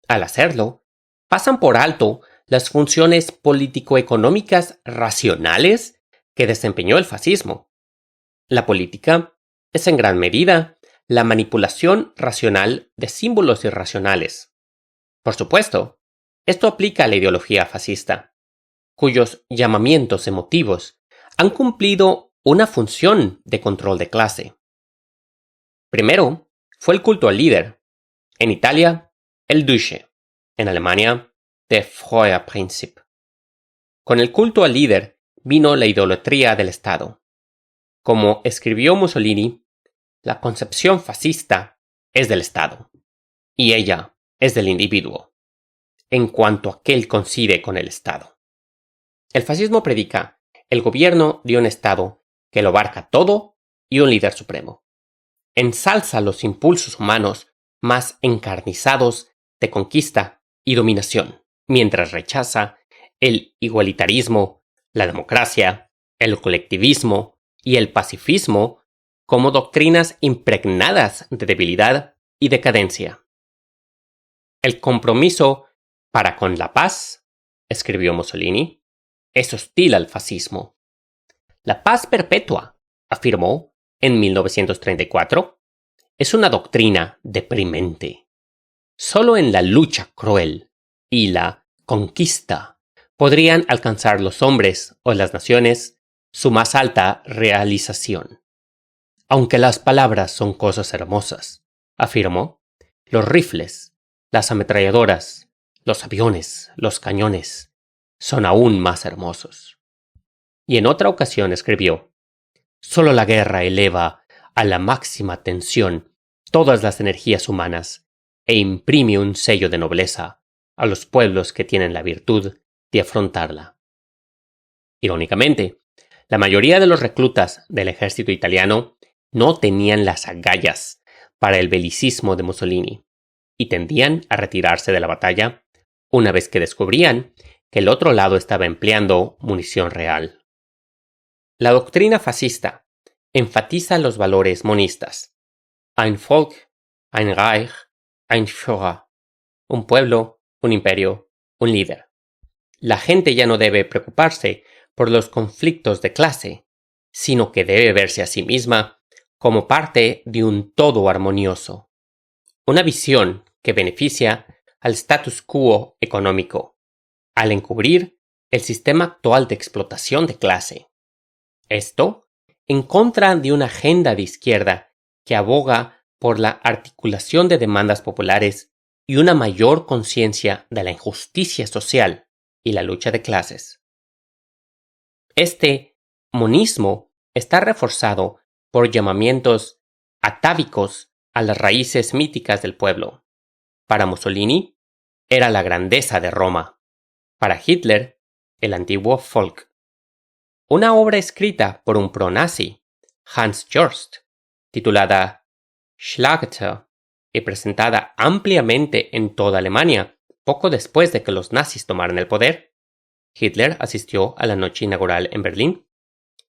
Al hacerlo, pasan por alto las funciones político-económicas racionales que desempeñó el fascismo. La política es en gran medida la manipulación racional de símbolos irracionales. Por supuesto, esto aplica a la ideología fascista, cuyos llamamientos emotivos han cumplido una función de control de clase. Primero, fue el culto al líder. En Italia, el Duce. En Alemania, der Führerprinzip. Con el culto al líder vino la idolatría del Estado. Como escribió Mussolini, la concepción fascista es del Estado, y ella es del individuo, en cuanto aquel coincide con el Estado. El fascismo predica el gobierno de un Estado que lo abarca todo y un líder supremo. Ensalza los impulsos humanos más encarnizados de conquista y dominación, mientras rechaza el igualitarismo, la democracia, el colectivismo y el pacifismo como doctrinas impregnadas de debilidad y decadencia. El compromiso para con la paz, escribió Mussolini, es hostil al fascismo. La paz perpetua, afirmó en 1934, es una doctrina deprimente. Solo en la lucha cruel y la conquista podrían alcanzar los hombres o las naciones su más alta realización. Aunque las palabras son cosas hermosas, afirmó, los rifles, las ametralladoras, los aviones, los cañones, son aún más hermosos. Y en otra ocasión escribió, solo la guerra eleva a la máxima tensión todas las energías humanas e imprime un sello de nobleza a los pueblos que tienen la virtud de afrontarla. Irónicamente, la mayoría de los reclutas del ejército italiano no tenían las agallas para el belicismo de Mussolini y tendían a retirarse de la batalla una vez que descubrían que el otro lado estaba empleando munición real. La doctrina fascista enfatiza los valores monistas. Ein Volk, ein Reich, ein Führer. Un pueblo, un imperio, un líder. La gente ya no debe preocuparse por los conflictos de clase, sino que debe verse a sí misma como parte de un todo armonioso. Una visión que beneficia al status quo económico, al encubrir el sistema actual de explotación de clase. Esto en contra de una agenda de izquierda que aboga por la articulación de demandas populares y una mayor conciencia de la injusticia social y la lucha de clases. Este monismo está reforzado por llamamientos atávicos a las raíces míticas del pueblo. Para Mussolini, era la grandeza de Roma. Para Hitler, el antiguo Volk. Una obra escrita por un pro-nazi, Hans Jost, titulada Schlachter y presentada ampliamente en toda Alemania poco después de que los nazis tomaran el poder, Hitler asistió a la noche inaugural en Berlín,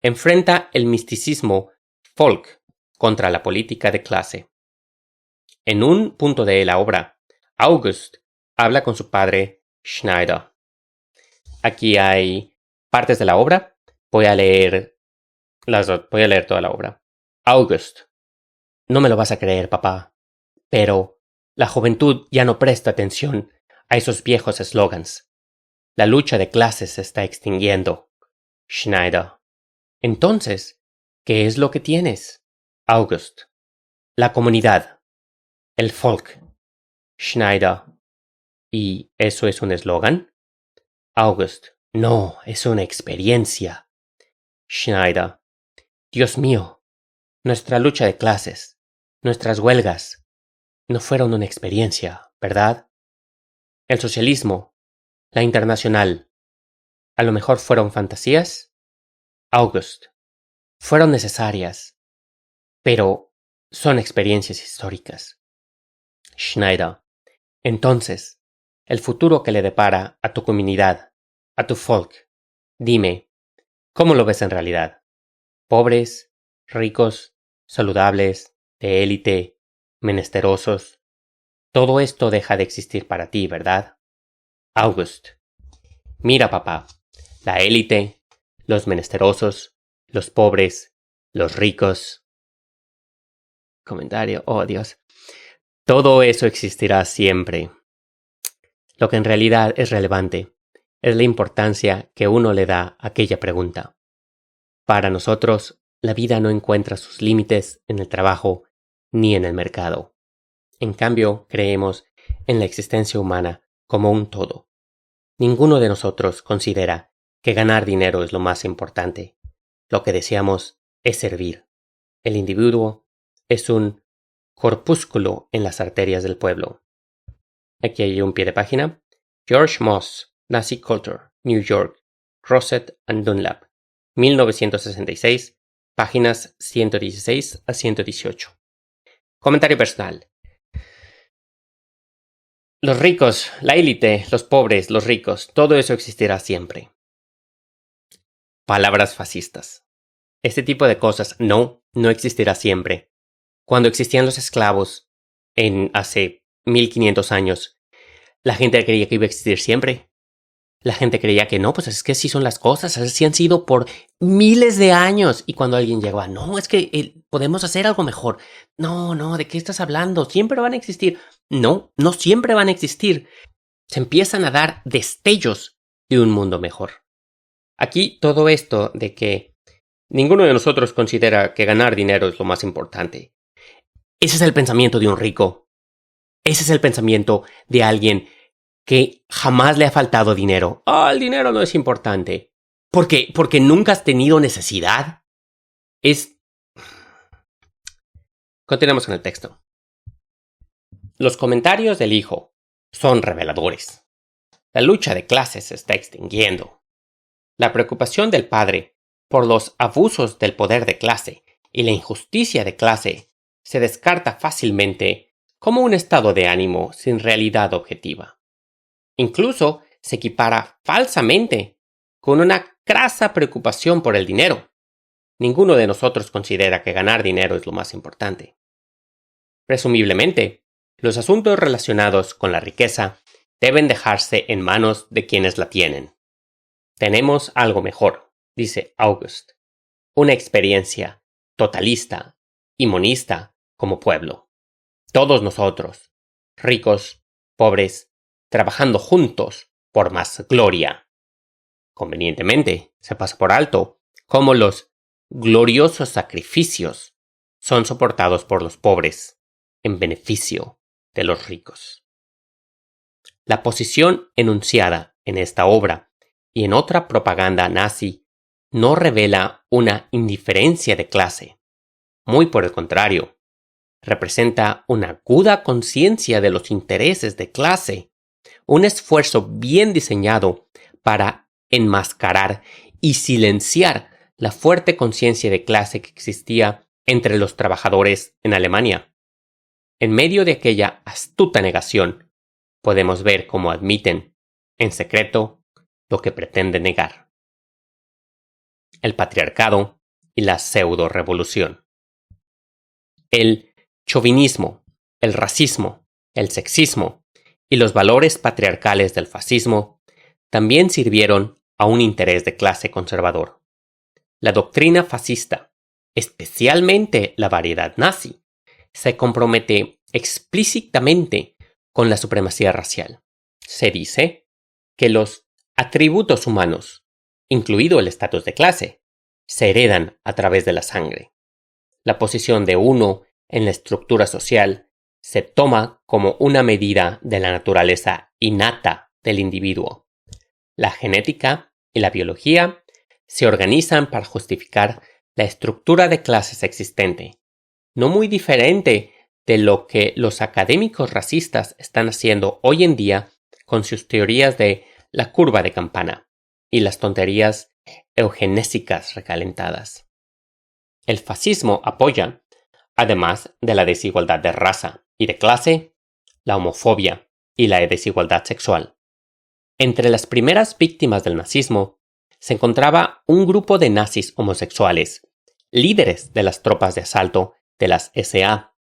enfrenta el misticismo folk contra la política de clase. En un punto de la obra, August habla con su padre Schneider. Aquí hay partes de la obra. Voy a leer toda la obra. August. No me lo vas a creer, papá, pero la juventud ya no presta atención a esos viejos eslogans. La lucha de clases se está extinguiendo. Schneider. Entonces, ¿qué es lo que tienes? August. La comunidad. El folk. Schneider. ¿Y eso es un eslogan? August. No, es una experiencia. Schneider. Dios mío, nuestra lucha de clases, nuestras huelgas, no fueron una experiencia, ¿verdad? El socialismo, la internacional, ¿a lo mejor fueron fantasías? August. Fueron necesarias, pero son experiencias históricas. Schneider. Entonces, el futuro que le depara a tu comunidad, a tu folk, dime, ¿cómo lo ves en realidad? Pobres, ricos, saludables, de élite, menesterosos. Todo esto deja de existir para ti, ¿verdad? August. Mira, papá, la élite, los menesterosos, los pobres, los ricos. comentario, oh Dios. Todo eso existirá siempre. Lo que en realidad es relevante es la importancia que uno le da a aquella pregunta. Para nosotros, la vida no encuentra sus límites en el trabajo ni en el mercado. En cambio, creemos en la existencia humana como un todo. Ninguno de nosotros considera que ganar dinero es lo más importante. Lo que deseamos es servir. El individuo es un corpúsculo en las arterias del pueblo. Aquí hay un pie de página. George Moss, Nazi Culture, New York, Rosset and Dunlap, 1966, páginas 116 a 118. Comentario personal. Los ricos, la élite, los pobres, los ricos, todo eso existirá siempre. Palabras fascistas. Este tipo de cosas no existirá siempre. Cuando existían los esclavos, hace 1500 años, la gente creía que iba a existir siempre. La gente creía que no, pues es que así son las cosas, así han sido por miles de años. Y cuando alguien llegaba, no, es que podemos hacer algo mejor. No, ¿de qué estás hablando? Siempre van a existir. No siempre van a existir. Se empiezan a dar destellos de un mundo mejor. Aquí todo esto de que ninguno de nosotros considera que ganar dinero es lo más importante. Ese es el pensamiento de un rico. Ese es el pensamiento de alguien que jamás le ha faltado dinero. El dinero no es importante. Porque nunca has tenido necesidad. Continuamos con el texto. Los comentarios del hijo son reveladores. La lucha de clases se está extinguiendo. La preocupación del padre por los abusos del poder de clase y la injusticia de clase se descarta fácilmente como un estado de ánimo sin realidad objetiva. Incluso se equipara falsamente con una crasa preocupación por el dinero. Ninguno de nosotros considera que ganar dinero es lo más importante. Presumiblemente, los asuntos relacionados con la riqueza deben dejarse en manos de quienes la tienen. Tenemos algo mejor, dice August, una experiencia totalista y monista como pueblo. Todos nosotros, ricos, pobres, trabajando juntos por más gloria. Convenientemente, se pasa por alto cómo los gloriosos sacrificios son soportados por los pobres en beneficio de los ricos. La posición enunciada en esta obra y en otra propaganda nazi no revela una indiferencia de clase. Muy por el contrario, representa una aguda conciencia de los intereses de clase, un esfuerzo bien diseñado para enmascarar y silenciar la fuerte conciencia de clase que existía entre los trabajadores en Alemania. En medio de aquella astuta negación, podemos ver cómo admiten, en secreto, lo que pretenden negar. El patriarcado y la pseudo-revolución. El chauvinismo, el racismo, el sexismo y los valores patriarcales del fascismo también sirvieron a un interés de clase conservador. La doctrina fascista, especialmente la variedad nazi, se compromete explícitamente con la supremacía racial. Se dice que los atributos humanos, incluido el estatus de clase, se heredan a través de la sangre. La posición de uno en la estructura social se toma como una medida de la naturaleza innata del individuo. La genética y la biología se organizan para justificar la estructura de clases existente, no muy diferente de lo que los académicos racistas están haciendo hoy en día con sus teorías de la curva de campana y las tonterías eugenésicas recalentadas. El fascismo apoya, además de la desigualdad de raza y de clase, la homofobia y la desigualdad sexual. Entre las primeras víctimas del nazismo se encontraba un grupo de nazis homosexuales, líderes de las tropas de asalto de las SA.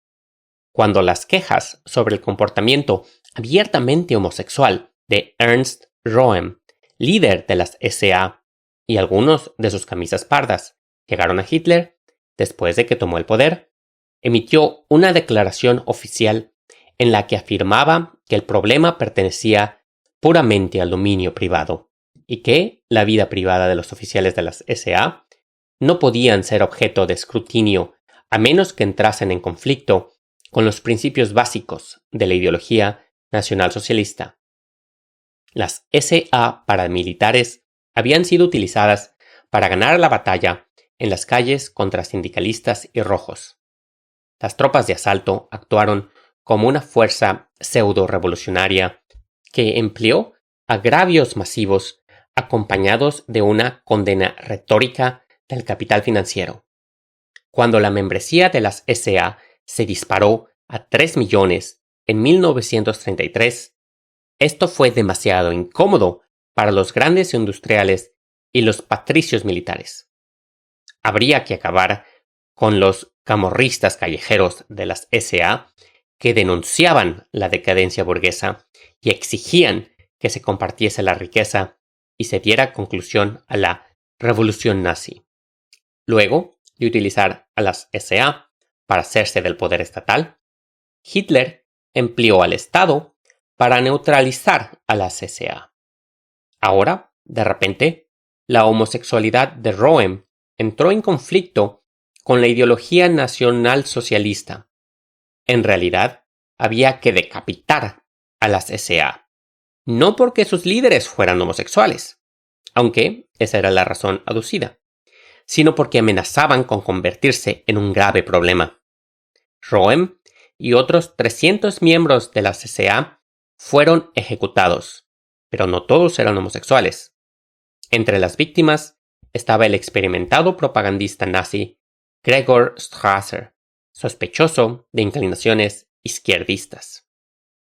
Cuando las quejas sobre el comportamiento abiertamente homosexual de Ernst Röhm, líder de las SA, y algunos de sus camisas pardas, llegaron a Hitler, después de que tomó el poder, emitió una declaración oficial en la que afirmaba que el problema pertenecía puramente al dominio privado y que la vida privada de los oficiales de las SA no podían ser objeto de escrutinio a menos que entrasen en conflicto con los principios básicos de la ideología nacionalsocialista. Las SA paramilitares habían sido utilizadas para ganar la batalla en las calles contra sindicalistas y rojos. Las tropas de asalto actuaron como una fuerza pseudo-revolucionaria que empleó agravios masivos acompañados de una condena retórica del capital financiero. Cuando la membresía de las SA se disparó a 3 millones en 1933, esto fue demasiado incómodo para los grandes industriales y los patricios militares. Habría que acabar con los camorristas callejeros de las SA que denunciaban la decadencia burguesa y exigían que se compartiese la riqueza y se diera conclusión a la revolución nazi. Luego de utilizar a las SA para hacerse del poder estatal, Hitler empleó al Estado para neutralizar a las SA. Ahora, de repente, la homosexualidad de Röhm entró en conflicto con la ideología nacionalsocialista. En realidad, había que decapitar a las SA, no porque sus líderes fueran homosexuales, aunque esa era la razón aducida, sino porque amenazaban con convertirse en un grave problema. Röhm y otros 300 miembros de las SA fueron ejecutados, pero no todos eran homosexuales. Entre las víctimas estaba el experimentado propagandista nazi Gregor Strasser, sospechoso de inclinaciones izquierdistas.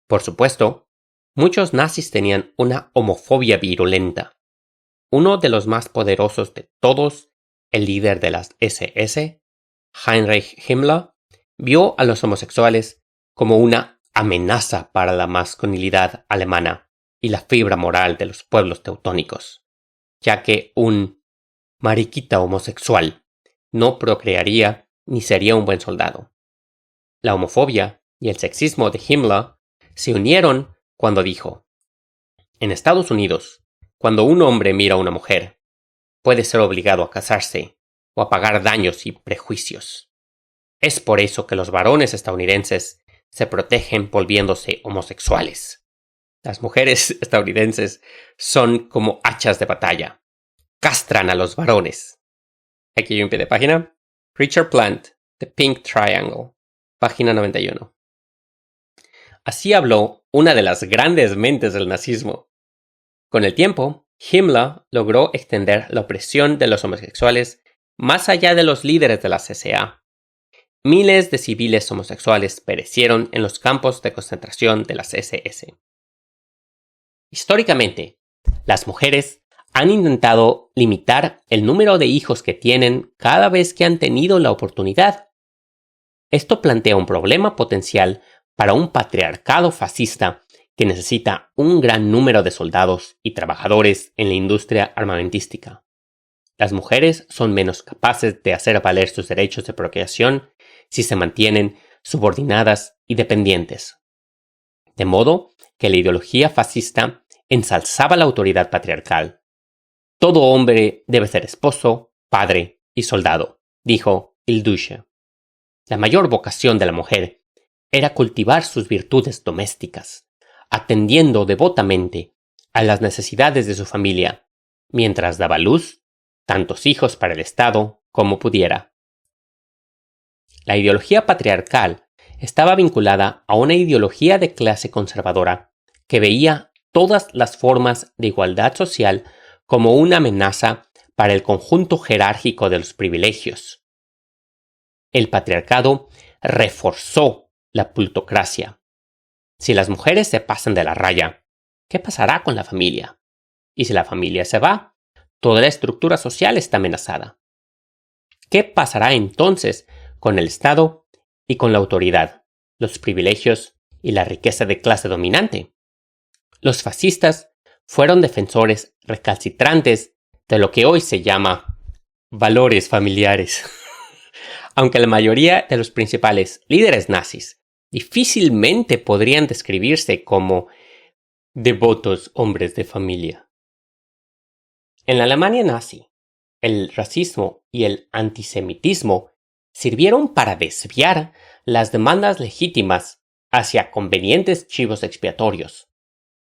Por supuesto, muchos nazis tenían una homofobia virulenta. Uno de los más poderosos de todos, el líder de las SS, Heinrich Himmler, vio a los homosexuales como una amenaza para la masculinidad alemana y la fibra moral de los pueblos teutónicos, ya que un mariquita homosexual no procrearía ni sería un buen soldado. La homofobia y el sexismo de Himmler se unieron cuando dijo: en Estados Unidos, cuando un hombre mira a una mujer, puede ser obligado a casarse o a pagar daños y prejuicios. Es por eso que los varones estadounidenses se protegen volviéndose homosexuales. Las mujeres estadounidenses son como hachas de batalla. Castran a los varones. Aquí hay un pie de página. Richard Plant, The Pink Triangle, página 91. Así habló una de las grandes mentes del nazismo. Con el tiempo, Himmler logró extender la opresión de los homosexuales más allá de los líderes de la SA. Miles de civiles homosexuales perecieron en los campos de concentración de las SS. Históricamente, las mujeres han intentado limitar el número de hijos que tienen cada vez que han tenido la oportunidad. Esto plantea un problema potencial para un patriarcado fascista que necesita un gran número de soldados y trabajadores en la industria armamentística. Las mujeres son menos capaces de hacer valer sus derechos de procreación si se mantienen subordinadas y dependientes. De modo que la ideología fascista ensalzaba la autoridad patriarcal. Todo hombre debe ser esposo, padre y soldado, dijo Ildusche. La mayor vocación de la mujer era cultivar sus virtudes domésticas, atendiendo devotamente a las necesidades de su familia, mientras daba luz tantos hijos para el Estado como pudiera. La ideología patriarcal estaba vinculada a una ideología de clase conservadora que veía todas las formas de igualdad social como una amenaza para el conjunto jerárquico de los privilegios. El patriarcado reforzó la plutocracia. Si las mujeres se pasan de la raya, ¿qué pasará con la familia? Y si la familia se va, toda la estructura social está amenazada. ¿Qué pasará entonces con el Estado y con la autoridad, los privilegios y la riqueza de clase dominante? Los fascistas fueron defensores recalcitrantes de lo que hoy se llama valores familiares. Aunque la mayoría de los principales líderes nazis difícilmente podrían describirse como devotos hombres de familia. En la Alemania nazi, el racismo y el antisemitismo sirvieron para desviar las demandas legítimas hacia convenientes chivos expiatorios.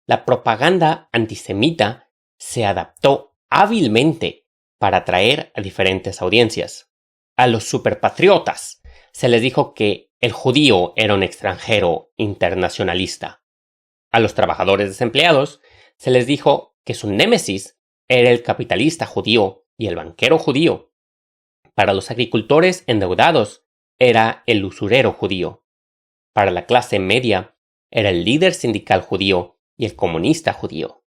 La propaganda antisemita se adaptó hábilmente para atraer a diferentes audiencias. A los superpatriotas se les dijo que el judío era un extranjero internacionalista. A los trabajadores desempleados se les dijo que su némesis era el capitalista judío y el banquero judío. Para los agricultores endeudados era el usurero judío. Para la clase media era el líder sindical judío y el comunista judío.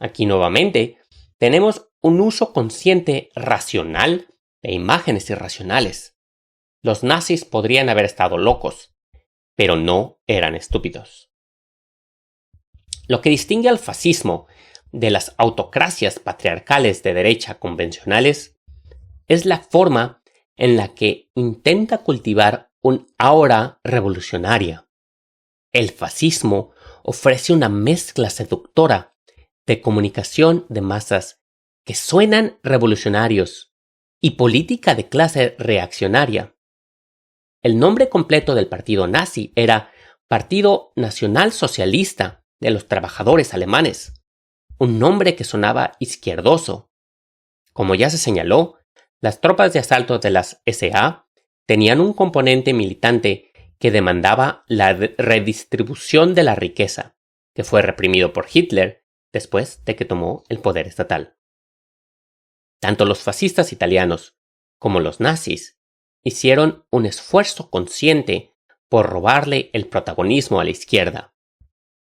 Aquí nuevamente tenemos un uso consciente racional de imágenes irracionales. Los nazis podrían haber estado locos, pero no eran estúpidos. Lo que distingue al fascismo de las autocracias patriarcales de derecha convencionales es la forma en la que intenta cultivar un aura revolucionaria. El fascismo ofrece una mezcla seductora de comunicación de masas que suenan revolucionarios y política de clase reaccionaria. El nombre completo del partido nazi era Partido Nacional Socialista de los Trabajadores Alemanes, un nombre que sonaba izquierdoso. Como ya se señaló, las tropas de asalto de las SA tenían un componente militante que demandaba la redistribución de la riqueza, que fue reprimido por Hitler después de que tomó el poder estatal. Tanto los fascistas italianos como los nazis hicieron un esfuerzo consciente por robarle el protagonismo a la izquierda.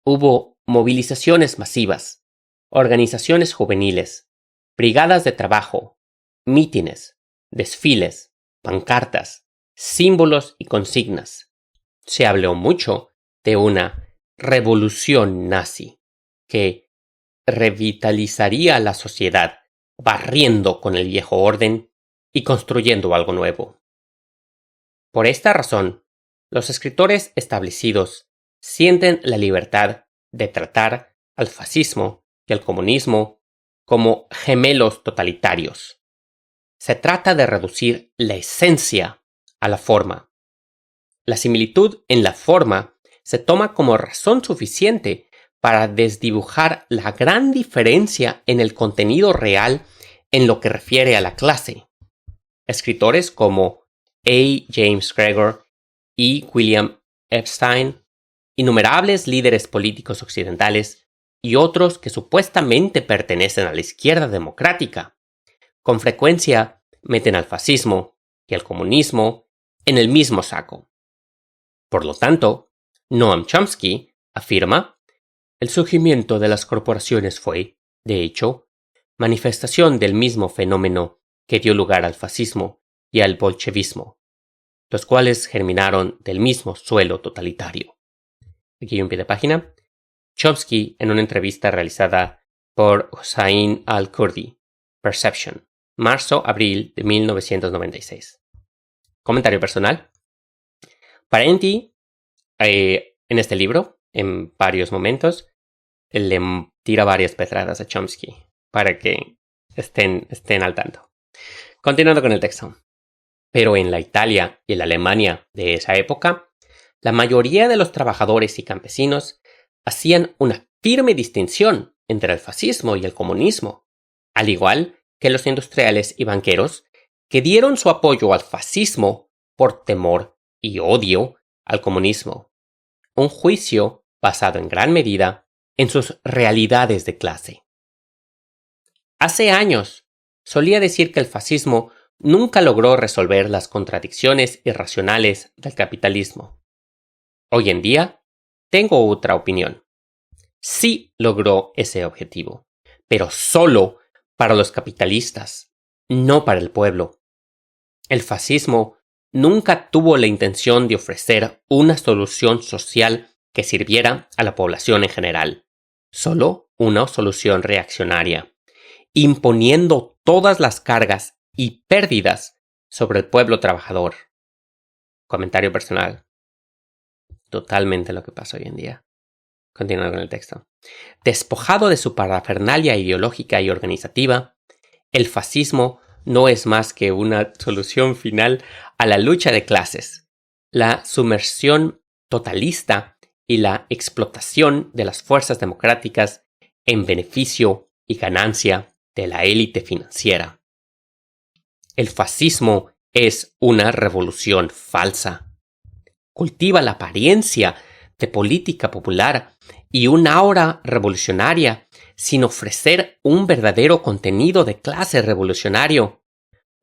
Hubo movilizaciones masivas, organizaciones juveniles, brigadas de trabajo, mítines, desfiles, pancartas, símbolos y consignas. Se habló mucho de una revolución nazi que revitalizaría la sociedad, barriendo con el viejo orden y construyendo algo nuevo. Por esta razón, los escritores establecidos sienten la libertad de tratar al fascismo y al comunismo como gemelos totalitarios. Se trata de reducir la esencia a la forma. La similitud en la forma se toma como razón suficiente para desdibujar la gran diferencia en el contenido real en lo que refiere a la clase. Escritores como A. James Gregor y William Epstein, innumerables líderes políticos occidentales y otros que supuestamente pertenecen a la izquierda democrática, con frecuencia meten al fascismo y al comunismo en el mismo saco. Por lo tanto, Noam Chomsky afirma: el surgimiento de las corporaciones fue, de hecho, manifestación del mismo fenómeno que dio lugar al fascismo y al bolchevismo, los cuales germinaron del mismo suelo totalitario. Aquí hay un pie de página. Chomsky en una entrevista realizada por Hossein al-Kurdi, Perception, marzo-abril de 1996. Comentario personal. Parenti, en este libro, en varios momentos, le tira varias pedradas a Chomsky para que estén al tanto. Continuando con el texto. Pero en la Italia y la Alemania de esa época, la mayoría de los trabajadores y campesinos hacían una firme distinción entre el fascismo y el comunismo, al igual que los industriales y banqueros que dieron su apoyo al fascismo por temor y odio al comunismo. Un juicio basado en gran medida en sus realidades de clase. Hace años solía decir que el fascismo nunca logró resolver las contradicciones irracionales del capitalismo. Hoy en día, tengo otra opinión. Sí logró ese objetivo, pero solo para los capitalistas, no para el pueblo. El fascismo nunca tuvo la intención de ofrecer una solución social que sirviera a la población en general, solo una solución reaccionaria, imponiendo todas las cargas y pérdidas sobre el pueblo trabajador. Comentario personal. Totalmente lo que pasa hoy en día. Continuando con el texto. Despojado de su parafernalia ideológica y organizativa, el fascismo no es más que una solución final a la lucha de clases, la sumersión totalista y la explotación de las fuerzas democráticas en beneficio y ganancia de la élite financiera. El fascismo es una revolución falsa. Cultiva la apariencia de política popular y una aura revolucionaria sin ofrecer un verdadero contenido de clase revolucionario.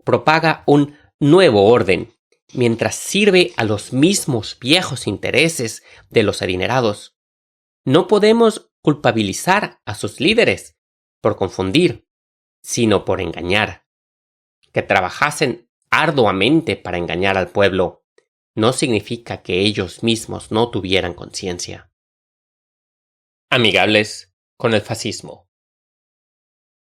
Propaga un nuevo orden, mientras sirve a los mismos viejos intereses de los adinerados. No podemos culpabilizar a sus líderes por confundir, sino por engañar. Que trabajasen arduamente para engañar al pueblo no significa que ellos mismos no tuvieran conciencia. Amigables con el fascismo.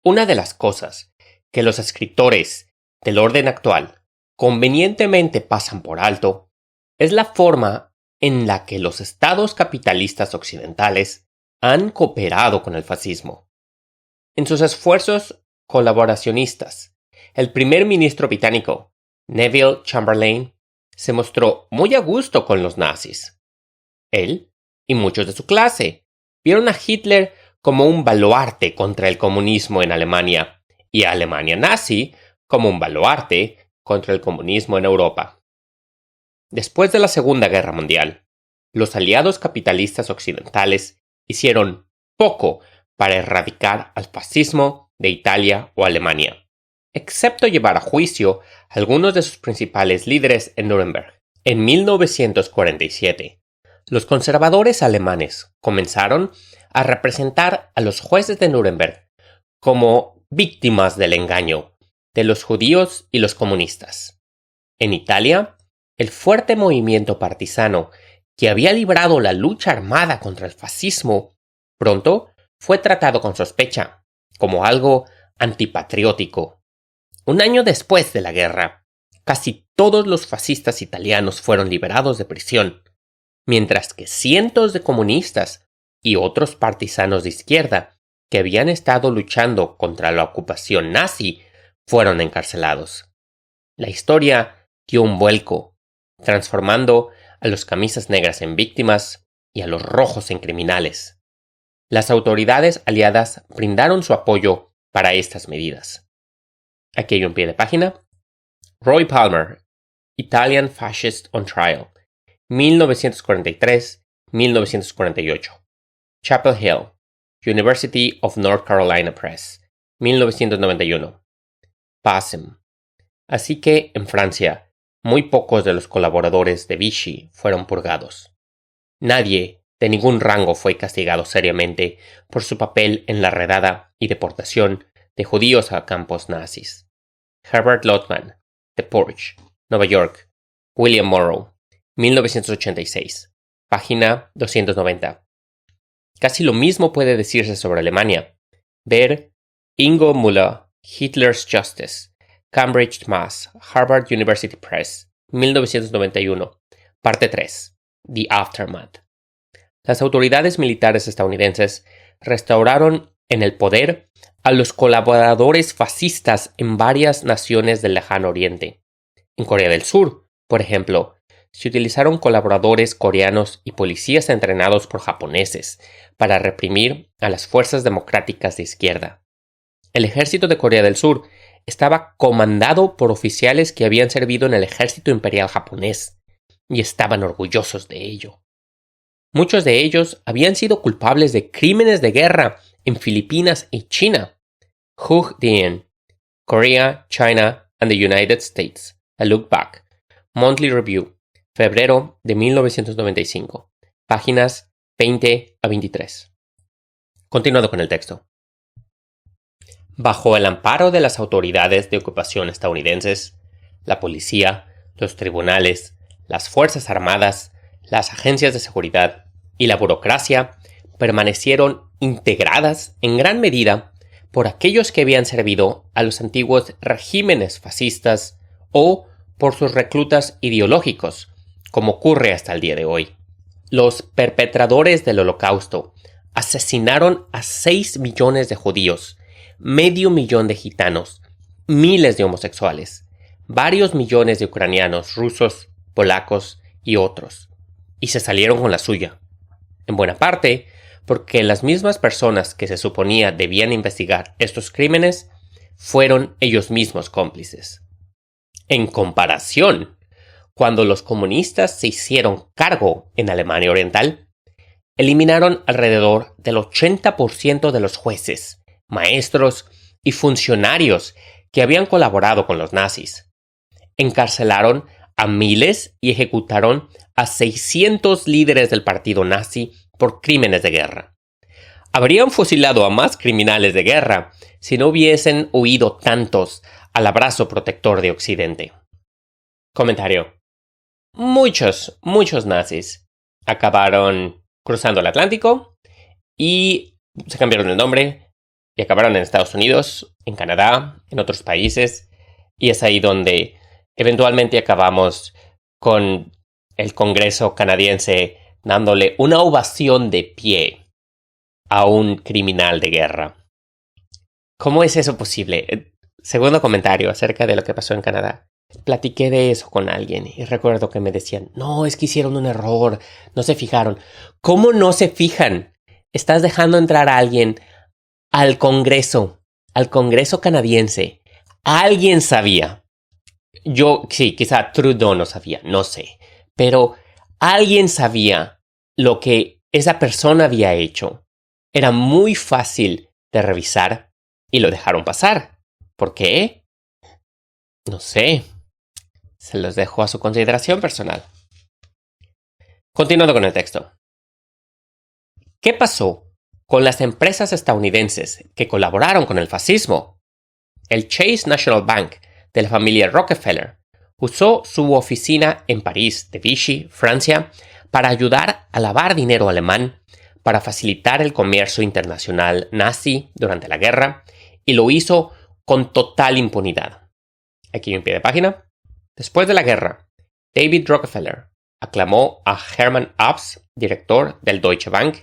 Una de las cosas que los escritores del orden actual convenientemente pasan por alto es la forma en la que los estados capitalistas occidentales han cooperado con el fascismo. En sus esfuerzos colaboracionistas, el primer ministro británico, Neville Chamberlain, se mostró muy a gusto con los nazis. Él y muchos de su clase vieron a Hitler como un baluarte contra el comunismo en Alemania y a Alemania nazi como un baluarte contra el comunismo en Europa. Después de la Segunda Guerra Mundial, los aliados capitalistas occidentales hicieron poco para erradicar al fascismo de Italia o Alemania, excepto llevar a juicio a algunos de sus principales líderes en Nuremberg. En 1947, los conservadores alemanes comenzaron a representar a los jueces de Nuremberg como víctimas del engaño de los judíos y los comunistas. En Italia, el fuerte movimiento partisano que había librado la lucha armada contra el fascismo pronto fue tratado con sospecha, como algo antipatriótico. Un año después de la guerra, casi todos los fascistas italianos fueron liberados de prisión, mientras que cientos de comunistas y otros partisanos de izquierda que habían estado luchando contra la ocupación nazi fueron encarcelados. La historia dio un vuelco, transformando a los camisas negras en víctimas y a los rojos en criminales. Las autoridades aliadas brindaron su apoyo para estas medidas. Aquí hay un pie de página. Roy Palmer, Italian Fascist on Trial, 1943-1948. Chapel Hill, University of North Carolina Press, 1991. Passem. Así que, en Francia, muy pocos de los colaboradores de Vichy fueron purgados. Nadie de ningún rango fue castigado seriamente por su papel en la redada y deportación de judíos a campos nazis. Herbert Lotman, The Purge, Nueva York. William Morrow, 1986. Página 290. Casi lo mismo puede decirse sobre Alemania. Ver Ingo Müller, Hitler's Justice, Cambridge, Mass., Harvard University Press, 1991. Parte 3. The Aftermath. Las autoridades militares estadounidenses restauraron en el poder a los colaboradores fascistas en varias naciones del lejano oriente. En Corea del Sur, por ejemplo, se utilizaron colaboradores coreanos y policías entrenados por japoneses para reprimir a las fuerzas democráticas de izquierda. El ejército de Corea del Sur estaba comandado por oficiales que habían servido en el ejército imperial japonés y estaban orgullosos de ello. Muchos de ellos habían sido culpables de crímenes de guerra en Filipinas y China. Hugh Dean, Korea, China and the United States, A Look Back, Monthly Review, febrero de 1995, páginas 20 a 23. Continuando con el texto. Bajo el amparo de las autoridades de ocupación estadounidenses, la policía, los tribunales, las fuerzas armadas, las agencias de seguridad y la burocracia permanecieron integradas en gran medida por aquellos que habían servido a los antiguos regímenes fascistas o por sus reclutas ideológicos, como ocurre hasta el día de hoy. Los perpetradores del Holocausto asesinaron a 6 millones de judíos, medio millón de gitanos, miles de homosexuales, varios millones de ucranianos, rusos, polacos y otros, y se salieron con la suya. En buena parte, porque las mismas personas que se suponía debían investigar estos crímenes fueron ellos mismos cómplices. En comparación, cuando los comunistas se hicieron cargo en Alemania Oriental, eliminaron alrededor del 80% de los jueces, maestros y funcionarios que habían colaborado con los nazis. Encarcelaron a miles y ejecutaron a 600 líderes del partido nazi por crímenes de guerra. Habrían fusilado a más criminales de guerra si no hubiesen huido tantos al abrazo protector de Occidente. Comentario. Muchos nazis acabaron cruzando el Atlántico y se cambiaron el nombre y acabaron en Estados Unidos, en Canadá, en otros países, y es ahí donde eventualmente acabamos con el Congreso canadiense dándole una ovación de pie a un criminal de guerra. ¿Cómo es eso posible? Segundo comentario acerca de lo que pasó en Canadá. Platiqué de eso con alguien y recuerdo que me decían, no, es que hicieron un error, no se fijaron. ¿Cómo no se fijan? Estás dejando entrar a alguien al Congreso canadiense. Alguien sabía. Sí, quizá Trudeau no sabía, no sé. Pero alguien sabía lo que esa persona había hecho. Era muy fácil de revisar y lo dejaron pasar. ¿Por qué? No sé. Se los dejo a su consideración personal. Continuando con el texto. ¿Qué pasó con las empresas estadounidenses que colaboraron con el fascismo? El Chase National Bank de la familia Rockefeller usó su oficina en París de Vichy, Francia, para ayudar a lavar dinero alemán, para facilitar el comercio internacional nazi durante la guerra, y lo hizo con total impunidad. Aquí en pie de página. Después de la guerra, David Rockefeller aclamó a Hermann Abs, director del Deutsche Bank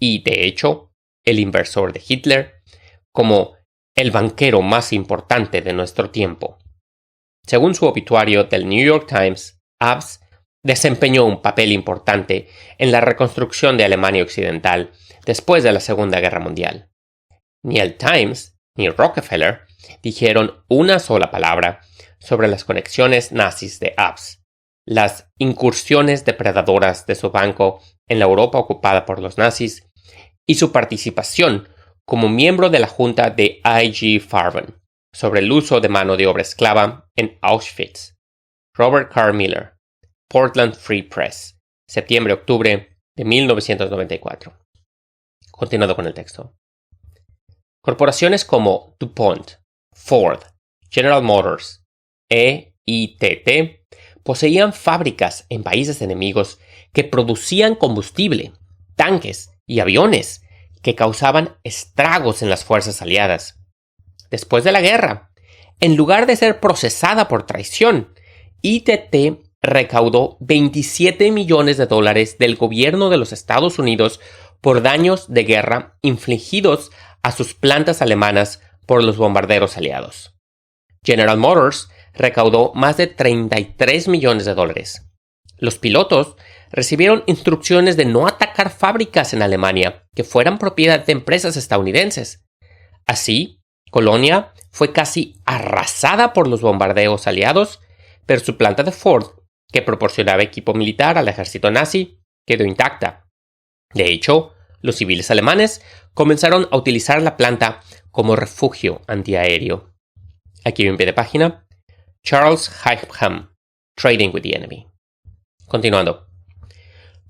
y, de hecho, el inversor de Hitler, como el banquero más importante de nuestro tiempo. Según su obituario del New York Times, Abs desempeñó un papel importante en la reconstrucción de Alemania Occidental después de la Segunda Guerra Mundial. Ni el Times ni Rockefeller dijeron una sola palabra sobre las conexiones nazis de Abs, las incursiones depredadoras de su banco en la Europa ocupada por los nazis y su participación como miembro de la junta de I.G. Farben sobre el uso de mano de obra esclava en Auschwitz. Robert Carr Miller, Portland Free Press, septiembre-octubre de 1994. Continuando con el texto. Corporaciones como DuPont, Ford, General Motors, EITT poseían fábricas en países enemigos que producían combustible, tanques y aviones que causaban estragos en las fuerzas aliadas. Después de la guerra, en lugar de ser procesada por traición, ITT recaudó $27 millones del gobierno de los Estados Unidos por daños de guerra infligidos a sus plantas alemanas por los bombarderos aliados. General Motors recaudó más de $33 millones. Los pilotos recibieron instrucciones de no atacar fábricas en Alemania que fueran propiedad de empresas estadounidenses. Así, Colonia fue casi arrasada por los bombardeos aliados, pero su planta de Ford, que proporcionaba equipo militar al ejército nazi, quedó intacta. De hecho, los civiles alemanes comenzaron a utilizar la planta como refugio antiaéreo. Aquí en pie de página, Charles Hypham, Trading with the Enemy. Continuando.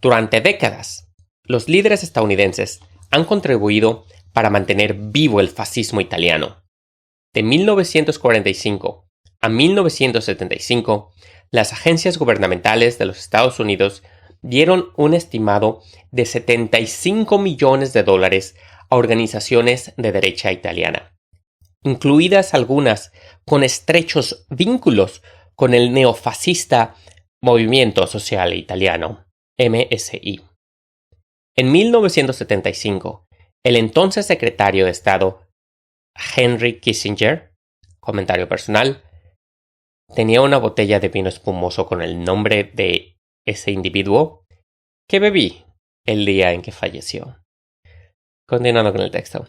Durante décadas, los líderes estadounidenses han contribuido para mantener vivo el fascismo italiano. De 1945 a 1975, las agencias gubernamentales de los Estados Unidos dieron un estimado de $75 millones a organizaciones de derecha italiana, incluidas algunas con estrechos vínculos con el neofascista Movimiento Social Italiano, MSI. En 1975, el entonces secretario de Estado Henry Kissinger, comentario personal, tenía una botella de vino espumoso con el nombre de ese individuo que bebí el día en que falleció. Continuando con el texto.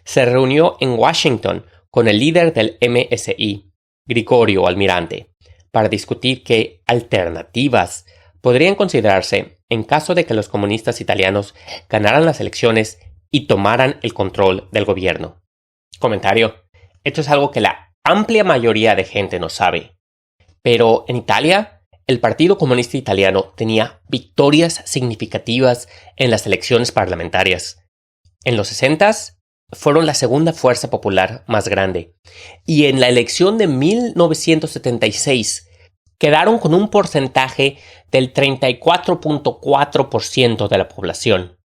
Se reunió en Washington con el líder del MSI, Gregorio Almirante, para discutir qué alternativas podrían considerarse en caso de que los comunistas italianos ganaran las elecciones y tomaran el control del gobierno. Comentario. Esto es algo que la amplia mayoría de gente no sabe. Pero en Italia, el Partido Comunista Italiano tenía victorias significativas en las elecciones parlamentarias. En los 60s fueron la segunda fuerza popular más grande. Y en la elección de 1976 quedaron con un porcentaje del 34.4% de la población,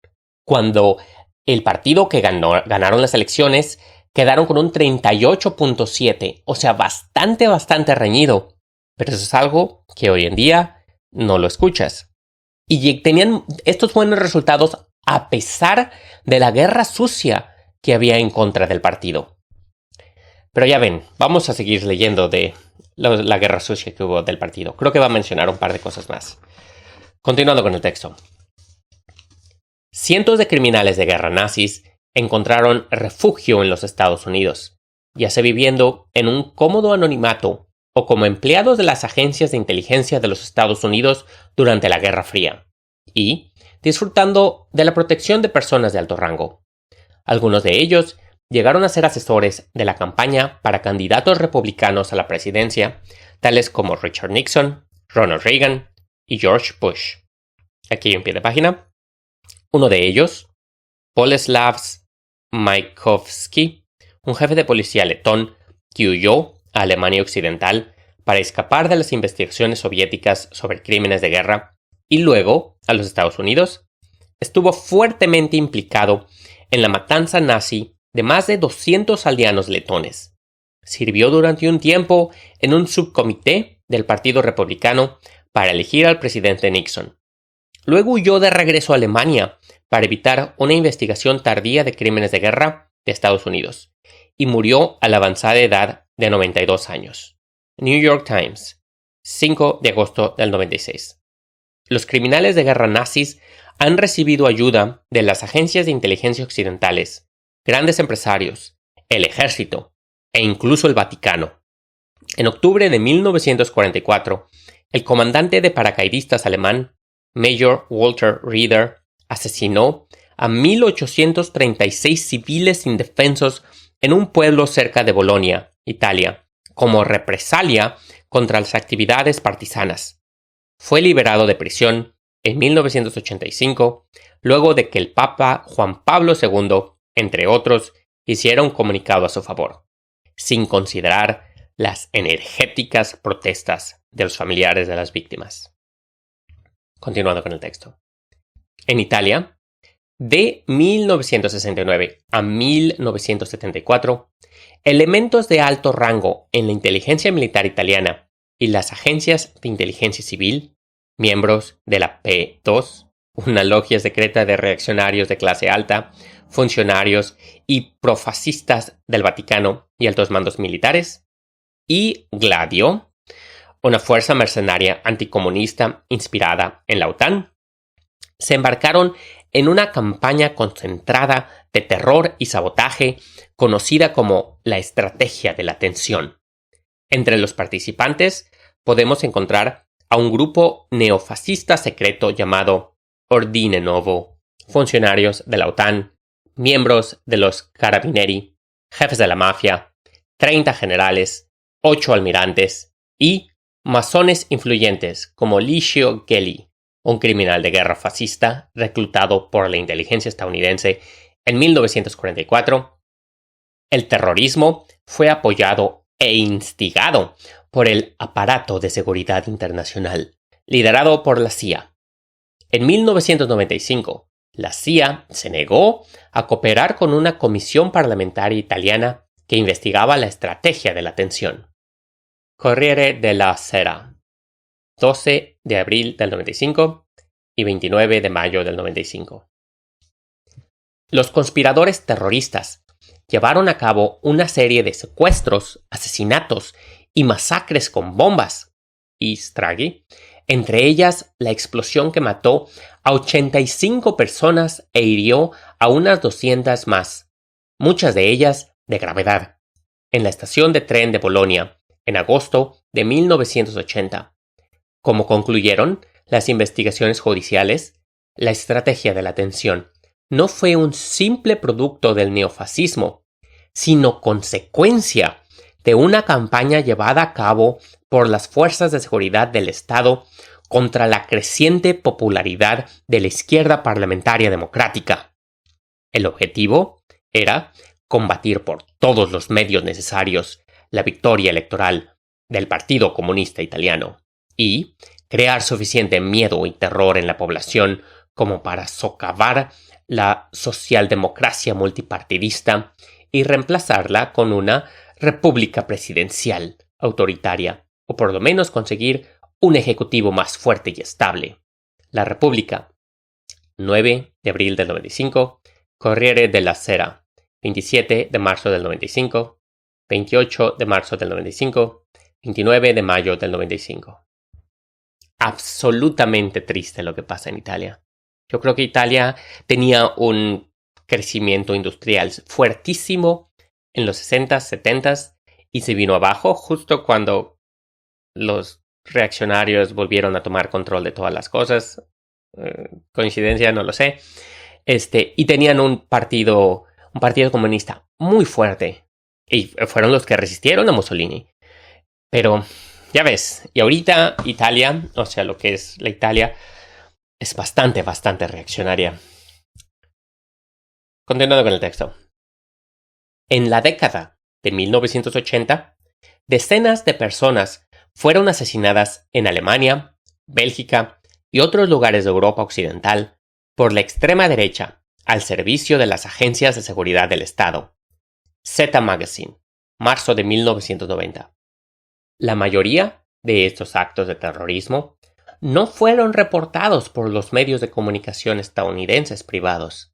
cuando el partido que ganaron las elecciones quedaron con un 38.7%, o sea, bastante reñido. Pero eso es algo que hoy en día no lo escuchas. Y tenían estos buenos resultados a pesar de la guerra sucia que había en contra del partido. Pero ya ven, vamos a seguir leyendo de la guerra sucia que hubo del partido. Creo que va a mencionar un par de cosas más. Continuando con el texto. Cientos de criminales de guerra nazis encontraron refugio en los Estados Unidos, ya sea viviendo en un cómodo anonimato o como empleados de las agencias de inteligencia de los Estados Unidos durante la Guerra Fría, y disfrutando de la protección de personas de alto rango. Algunos de ellos llegaron a ser asesores de la campaña para candidatos republicanos a la presidencia, tales como Richard Nixon, Ronald Reagan y George Bush. Aquí en pie de página. Uno de ellos, Bolesław Majkowski, un jefe de policía letón que huyó a Alemania Occidental para escapar de las investigaciones soviéticas sobre crímenes de guerra y luego a los Estados Unidos, estuvo fuertemente implicado en la matanza nazi de más de 200 aldeanos letones. Sirvió durante un tiempo en un subcomité del Partido Republicano para elegir al presidente Nixon. Luego huyó de regreso a Alemania para evitar una investigación tardía de crímenes de guerra de Estados Unidos, y murió a la avanzada edad de 92 años. New York Times, 5 de agosto del 96. Los criminales de guerra nazis han recibido ayuda de las agencias de inteligencia occidentales, grandes empresarios, el ejército e incluso el Vaticano. En octubre de 1944, el comandante de paracaidistas alemán, Major Walter Reeder, asesinó a 1.836 civiles indefensos en un pueblo cerca de Bolonia, Italia, como represalia contra las actividades partisanas. Fue liberado de prisión en 1985, luego de que el Papa Juan Pablo II, entre otros, hiciera un comunicado a su favor, sin considerar las energéticas protestas de los familiares de las víctimas. Continuando con el texto. En Italia, de 1969 a 1974, elementos de alto rango en la inteligencia militar italiana y las agencias de inteligencia civil, miembros de la P2, una logia secreta de reaccionarios de clase alta, funcionarios y profascistas del Vaticano y altos mandos militares, y Gladio, una fuerza mercenaria anticomunista inspirada en la OTAN, se embarcaron en una campaña concentrada de terror y sabotaje conocida como la estrategia de la tensión. Entre los participantes podemos encontrar a un grupo neofascista secreto llamado Ordine Nuovo, funcionarios de la OTAN, miembros de los Carabinieri, jefes de la mafia, 30 generales, 8 almirantes y masones influyentes como Licio Gelli, un criminal de guerra fascista reclutado por la inteligencia estadounidense en 1944. El terrorismo fue apoyado e instigado por el aparato de seguridad internacional, liderado por la CIA. En 1995, la CIA se negó a cooperar con una comisión parlamentaria italiana que investigaba la estrategia de la tensión. Corriere della Sera, 12 de abril del 95 y 29 de mayo del 95. Los conspiradores terroristas llevaron a cabo una serie de secuestros, asesinatos y masacres con bombas y stragi, entre ellas la explosión que mató a 85 personas e hirió a unas 200 más, muchas de ellas de gravedad, en la estación de tren de Bolonia, en agosto de 1980. Como concluyeron las investigaciones judiciales, la estrategia de la tensión no fue un simple producto del neofascismo, sino consecuencia de una campaña llevada a cabo por las fuerzas de seguridad del Estado contra la creciente popularidad de la izquierda parlamentaria democrática. El objetivo era combatir por todos los medios necesarios la victoria electoral del Partido Comunista Italiano y crear suficiente miedo y terror en la población como para socavar la socialdemocracia multipartidista y reemplazarla con una república presidencial autoritaria, o por lo menos conseguir un ejecutivo más fuerte y estable. La República, 9 de abril del 95, Corriere della Sera, 27 de marzo del 95, 28 de marzo del 95, 29 de mayo del 95. Absolutamente triste lo que pasa en Italia. Yo creo que Italia tenía un crecimiento industrial fuertísimo en los 60s, 70s y se vino abajo justo cuando los reaccionarios volvieron a tomar control de todas las cosas. Coincidencia, no lo sé. Y tenían un partido comunista muy fuerte y fueron los que resistieron a Mussolini. Pero ya ves, y ahorita Italia, o sea, lo que es la Italia, es bastante reaccionaria. Continuando con el texto. En la década de 1980, decenas de personas fueron asesinadas en Alemania, Bélgica y otros lugares de Europa Occidental por la extrema derecha al servicio de las agencias de seguridad del Estado. Z Magazine, marzo de 1990. La mayoría de estos actos de terrorismo no fueron reportados por los medios de comunicación estadounidenses privados.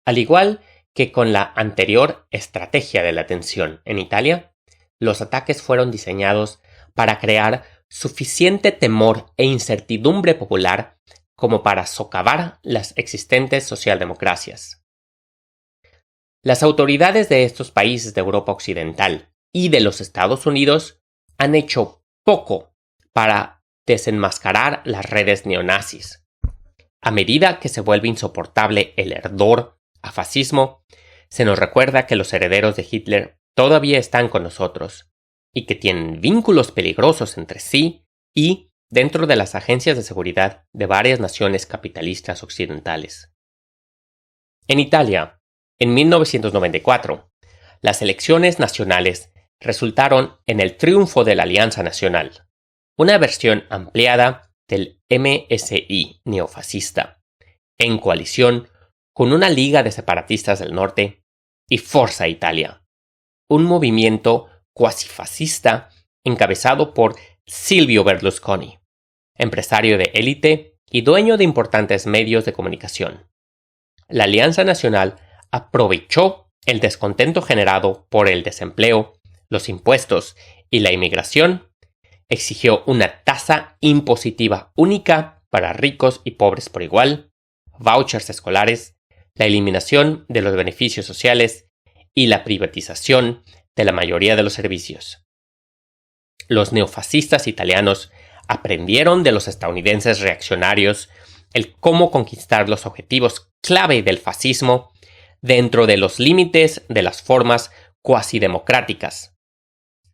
Al igual que con la anterior estrategia de la tensión en Italia, los ataques fueron diseñados para crear suficiente temor e incertidumbre popular como para socavar las existentes socialdemocracias. Las autoridades de estos países de Europa Occidental y de los Estados Unidos han hecho poco para desenmascarar las redes neonazis. A medida que se vuelve insoportable el ardor a fascismo, se nos recuerda que los herederos de Hitler todavía están con nosotros y que tienen vínculos peligrosos entre sí y dentro de las agencias de seguridad de varias naciones capitalistas occidentales. En Italia, en 1994, las elecciones nacionales resultaron en el triunfo de la Alianza Nacional, una versión ampliada del MSI neofascista, en coalición con una liga de separatistas del norte y Forza Italia, un movimiento cuasi fascista encabezado por Silvio Berlusconi, empresario de élite y dueño de importantes medios de comunicación. La Alianza Nacional aprovechó el descontento generado por el desempleo, los impuestos y la inmigración, exigió una tasa impositiva única para ricos y pobres por igual, vouchers escolares, la eliminación de los beneficios sociales y la privatización de la mayoría de los servicios. Los neofascistas italianos aprendieron de los estadounidenses reaccionarios el cómo conquistar los objetivos clave del fascismo dentro de los límites de las formas cuasi democráticas.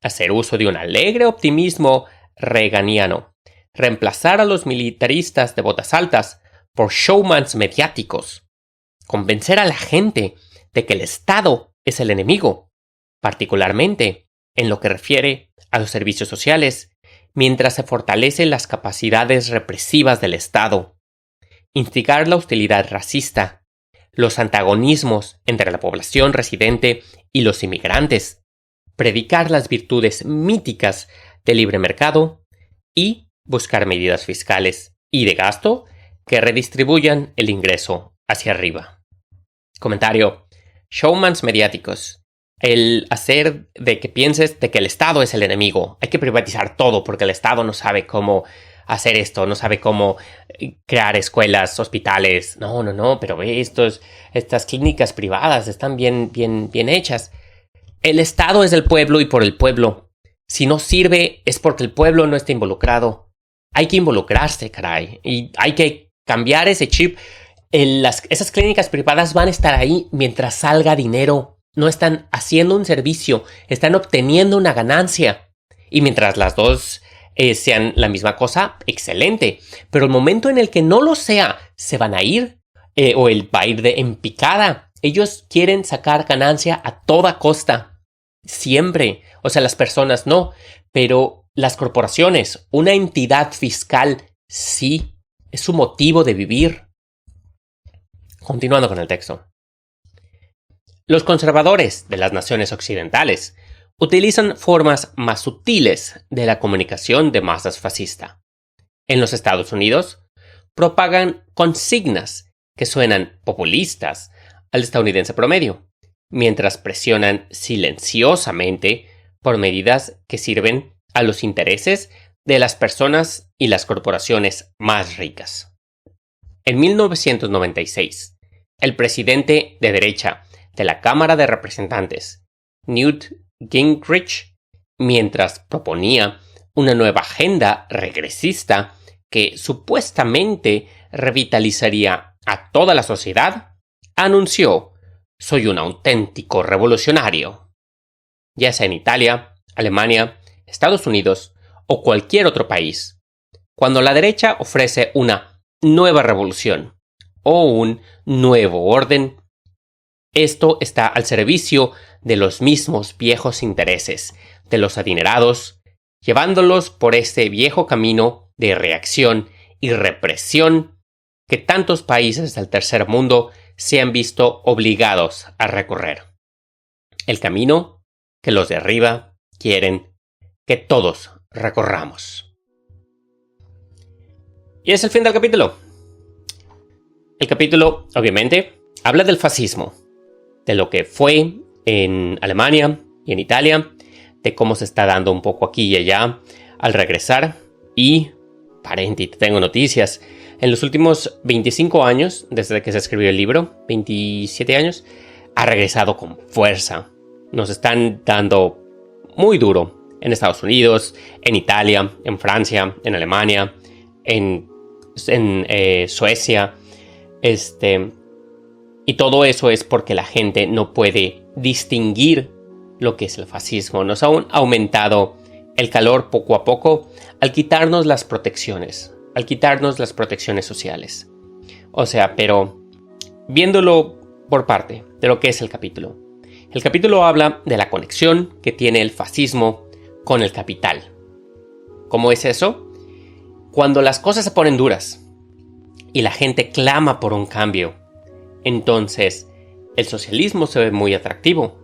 Hacer uso de un alegre optimismo reaganiano, reemplazar a los militaristas de botas altas por showmans mediáticos, convencer a la gente de que el Estado es el enemigo, particularmente en lo que refiere a los servicios sociales, mientras se fortalecen las capacidades represivas del Estado, instigar la hostilidad racista, los antagonismos entre la población residente y los inmigrantes, predicar las virtudes míticas de libre mercado y buscar medidas fiscales y de gasto que redistribuyan el ingreso hacia arriba. Comentario: showmans mediáticos. El hacer de que pienses de que el Estado es el enemigo. Hay que privatizar todo porque el Estado no sabe cómo hacer esto, no sabe cómo crear escuelas, hospitales. No, pero ve estas clínicas privadas están bien hechas. El Estado es del pueblo y por el pueblo. Si no sirve es porque el pueblo no está involucrado. Hay que involucrarse, caray. Y hay que cambiar ese chip. Esas clínicas privadas van a estar ahí mientras salga dinero. No están haciendo un servicio, están obteniendo una ganancia. Y mientras las dos sean la misma cosa, excelente. Pero el momento en el que no lo sea, se van a ir o él va a ir en picada. Ellos quieren sacar ganancia a toda costa. Siempre. O sea, las personas no. Pero las corporaciones, una entidad fiscal, sí. Es su motivo de vivir. Continuando con el texto. Los conservadores de las naciones occidentales utilizan formas más sutiles de la comunicación de masas fascista. En los Estados Unidos, propagan consignas que suenan populistas al estadounidense promedio, mientras presionan silenciosamente por medidas que sirven a los intereses de las personas y las corporaciones más ricas. En 1996, el presidente de derecha de la Cámara de Representantes, Newt Gingrich, mientras proponía una nueva agenda regresista que supuestamente revitalizaría a toda la sociedad, anunció: «Soy un auténtico revolucionario». Ya sea en Italia, Alemania, Estados Unidos o cualquier otro país, cuando la derecha ofrece una nueva revolución o un nuevo orden, esto está al servicio de los mismos viejos intereses de los adinerados, llevándolos por ese viejo camino de reacción y represión que tantos países del tercer mundo se han visto obligados a recorrer. El camino que los de arriba quieren que todos recorramos. Y es el fin del capítulo. El capítulo, obviamente, habla del fascismo, de lo que fue en Alemania y en Italia, de cómo se está dando un poco aquí y allá al regresar. Y, paréntesis, tengo noticias. En los últimos 25 años, desde que se escribió el libro, 27 años, ha regresado con fuerza. Nos están dando muy duro en Estados Unidos, en Italia, en Francia, en Alemania, en Suecia, y todo eso es porque la gente no puede distinguir lo que es el fascismo. Nos ha aumentado el calor poco a poco al quitarnos las protecciones sociales. O sea, pero viéndolo por parte de lo que es el capítulo. El capítulo habla de la conexión que tiene el fascismo con el capital. ¿Cómo es eso? Cuando las cosas se ponen duras y la gente clama por un cambio, entonces el socialismo se ve muy atractivo.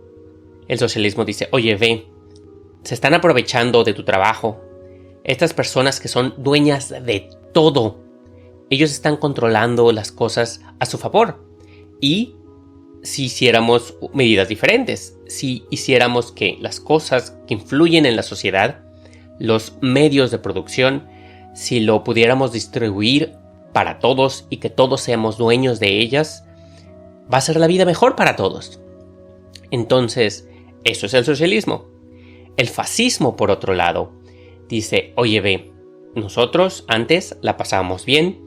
El socialismo dice: oye, ve, se están aprovechando de tu trabajo. Estas personas que son dueñas de todo, ellos están controlando las cosas a su favor. Y si hiciéramos medidas diferentes, si hiciéramos que las cosas que influyen en la sociedad, los medios de producción, si lo pudiéramos distribuir para todos y que todos seamos dueños de ellas, va a ser la vida mejor para todos. Entonces, eso es el socialismo. El fascismo, por otro lado, dice: oye, ve, nosotros antes la pasábamos bien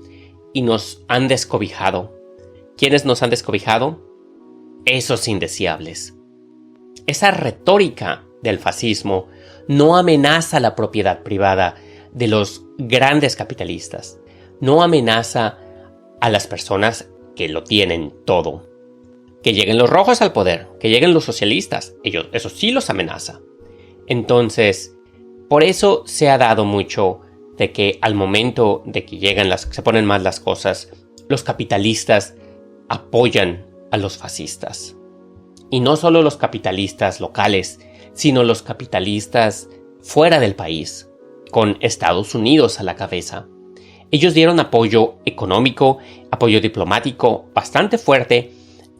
y nos han descobijado. ¿Quiénes nos han descobijado? Esos indeseables. Esa retórica del fascismo no amenaza la propiedad privada de los grandes capitalistas. No amenaza a las personas que lo tienen todo. Que lleguen los rojos al poder, que lleguen los socialistas, eso sí los amenaza. Entonces, por eso se ha dado mucho de que al momento de que se ponen mal las cosas, los capitalistas apoyan a los fascistas. Y no solo los capitalistas locales, sino los capitalistas fuera del país, con Estados Unidos a la cabeza. Ellos dieron apoyo económico, apoyo diplomático bastante fuerte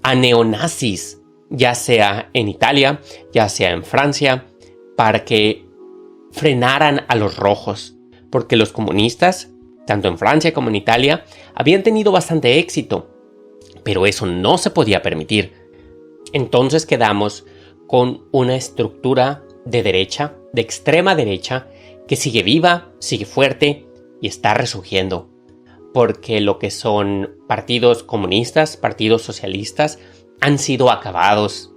a neonazis, ya sea en Italia, ya sea en Francia, para que frenaran a los rojos, porque los comunistas, tanto en Francia como en Italia, habían tenido bastante éxito, pero eso no se podía permitir. Entonces quedamos con una estructura de derecha, de extrema derecha, que sigue viva, sigue fuerte y está resurgiendo, porque lo que son partidos comunistas, partidos socialistas, han sido acabados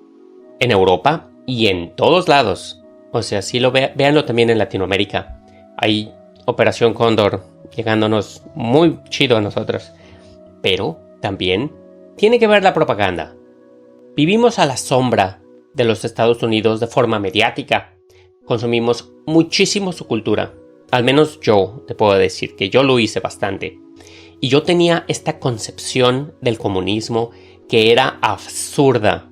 en Europa y en todos lados. O sea, si lo véanlo también en Latinoamérica. Hay Operación Cóndor llegándonos muy chido a nosotros. Pero también tiene que ver la propaganda. Vivimos a la sombra de los Estados Unidos de forma mediática. Consumimos muchísimo su cultura. Al menos yo te puedo decir que yo lo hice bastante. Y yo tenía esta concepción del comunismo que era absurda.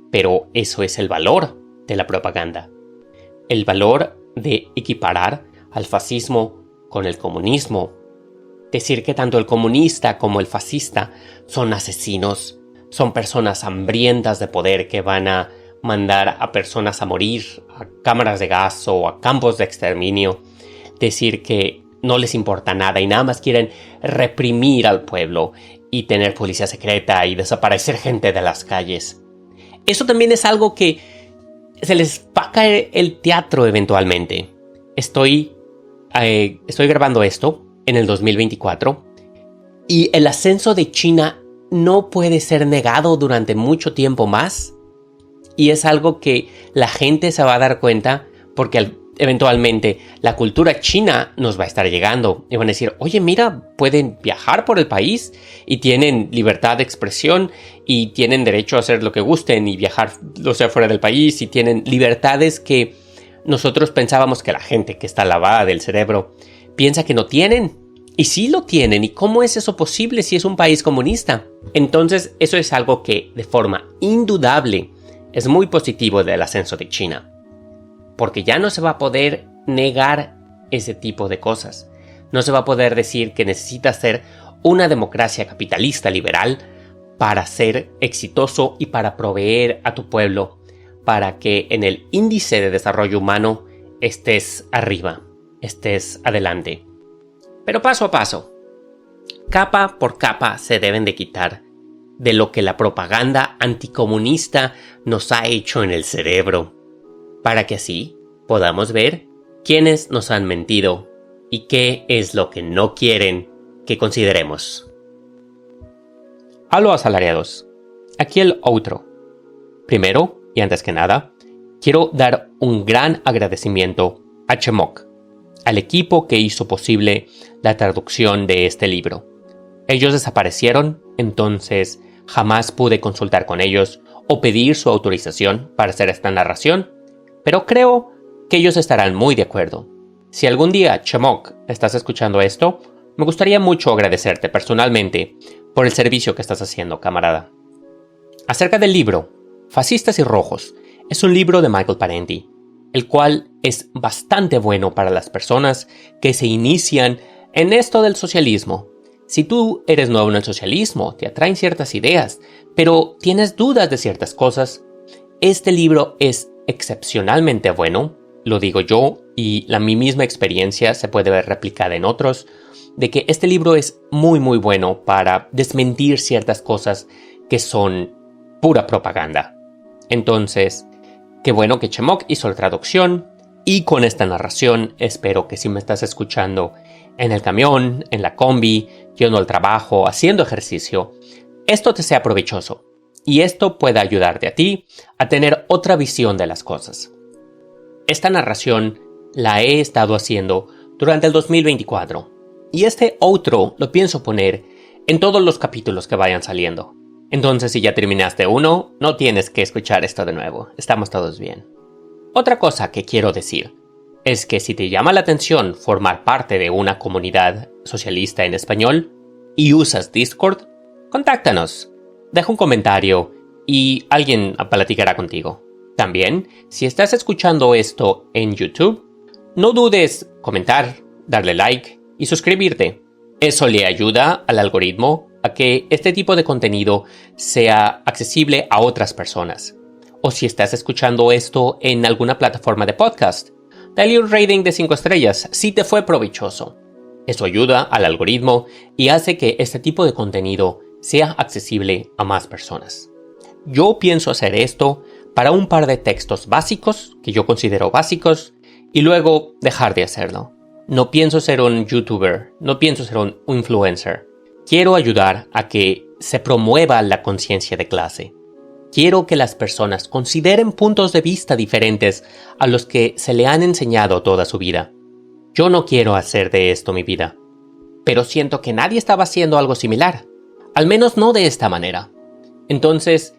Pero eso es el valor de la propaganda. El valor de equiparar al fascismo con el comunismo. Decir que tanto el comunista como el fascista son asesinos, son personas hambrientas de poder que van a mandar a personas a morir a cámaras de gas o a campos de exterminio. Decir que no les importa nada y nada más quieren reprimir al pueblo y tener policía secreta y desaparecer gente de las calles. Eso también es algo que se les va a caer el teatro eventualmente. Estoy grabando esto en el 2024 y el ascenso de China no puede ser negado durante mucho tiempo más, y es algo que la gente se va a dar cuenta porque eventualmente la cultura china nos va a estar llegando y van a decir, oye, mira, pueden viajar por el país y tienen libertad de expresión y tienen derecho a hacer lo que gusten y viajar, o sea, fuera del país, y tienen libertades que nosotros pensábamos que la gente que está lavada del cerebro piensa que no tienen. Y sí lo tienen. ¿Y cómo es eso posible si es un país comunista? Entonces, eso es algo que de forma indudable es muy positivo del ascenso de China. Porque ya no se va a poder negar ese tipo de cosas. No se va a poder decir que necesitas ser una democracia capitalista liberal para ser exitoso y para proveer a tu pueblo, para que en el índice de desarrollo humano estés arriba, estés adelante. Pero paso a paso, capa por capa se deben de quitar de lo que la propaganda anticomunista nos ha hecho en el cerebro, para que así podamos ver quiénes nos han mentido y qué es lo que no quieren que consideremos. A los asalariados, aquí el outro. Primero, y antes que nada, quiero dar un gran agradecimiento a Chemok, al equipo que hizo posible la traducción de este libro. Ellos desaparecieron, entonces jamás pude consultar con ellos o pedir su autorización para hacer esta narración, pero creo que ellos estarán muy de acuerdo. Si algún día, Chemok, estás escuchando esto, me gustaría mucho agradecerte personalmente por el servicio que estás haciendo, camarada. Acerca del libro, Fascistas y Rojos, es un libro de Michael Parenti, el cual es bastante bueno para las personas que se inician en esto del socialismo. Si tú eres nuevo en el socialismo, te atraen ciertas ideas, pero tienes dudas de ciertas cosas, este libro es excepcionalmente bueno, lo digo yo, y mi misma experiencia se puede ver replicada en otros, de que este libro es muy muy bueno para desmentir ciertas cosas que son pura propaganda. Entonces, qué bueno que Chemok hizo la traducción, y con esta narración espero que si me estás escuchando en el camión, en la combi, yendo al trabajo, haciendo ejercicio, esto te sea provechoso y esto pueda ayudarte a ti a tener otra visión de las cosas. Esta narración la he estado haciendo durante el 2024 y este outro lo pienso poner en todos los capítulos que vayan saliendo. Entonces, si ya terminaste uno, no tienes que escuchar esto de nuevo, estamos todos bien. Otra cosa que quiero decir es que si te llama la atención formar parte de una comunidad socialista en español y usas Discord, contáctanos, deja un comentario y alguien platicará contigo. También, si estás escuchando esto en YouTube, No dudes comentar, darle like y suscribirte. Eso le ayuda al algoritmo a que este tipo de contenido sea accesible a otras personas. O si estás escuchando esto en alguna plataforma de podcast, dale un rating de 5 estrellas si te fue provechoso. Eso ayuda al algoritmo y hace que este tipo de contenido sea accesible a más personas. Yo pienso hacer esto para un par de textos básicos, que yo considero básicos, y luego dejar de hacerlo. No pienso ser un youtuber, no pienso ser un influencer. Quiero ayudar a que se promueva la conciencia de clase. Quiero que las personas consideren puntos de vista diferentes a los que se le han enseñado toda su vida. Yo no quiero hacer de esto mi vida, pero siento que nadie estaba haciendo algo similar, al menos no de esta manera. Entonces,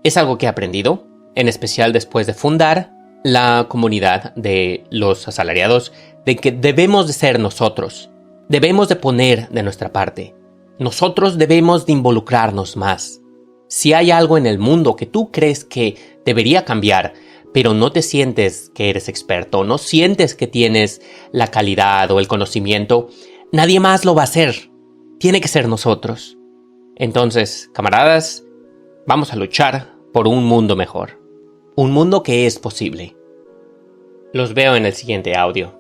es algo que he aprendido, en especial después de fundar la comunidad de los asalariados, de que debemos de ser nosotros, debemos de poner de nuestra parte, nosotros debemos de involucrarnos más. Si hay algo en el mundo que tú crees que debería cambiar, pero no te sientes que eres experto, no sientes que tienes la calidad o el conocimiento, nadie más lo va a hacer. Tiene que ser nosotros. Entonces, camaradas, vamos a luchar por un mundo mejor. Un mundo que es posible. Los veo en el siguiente audio.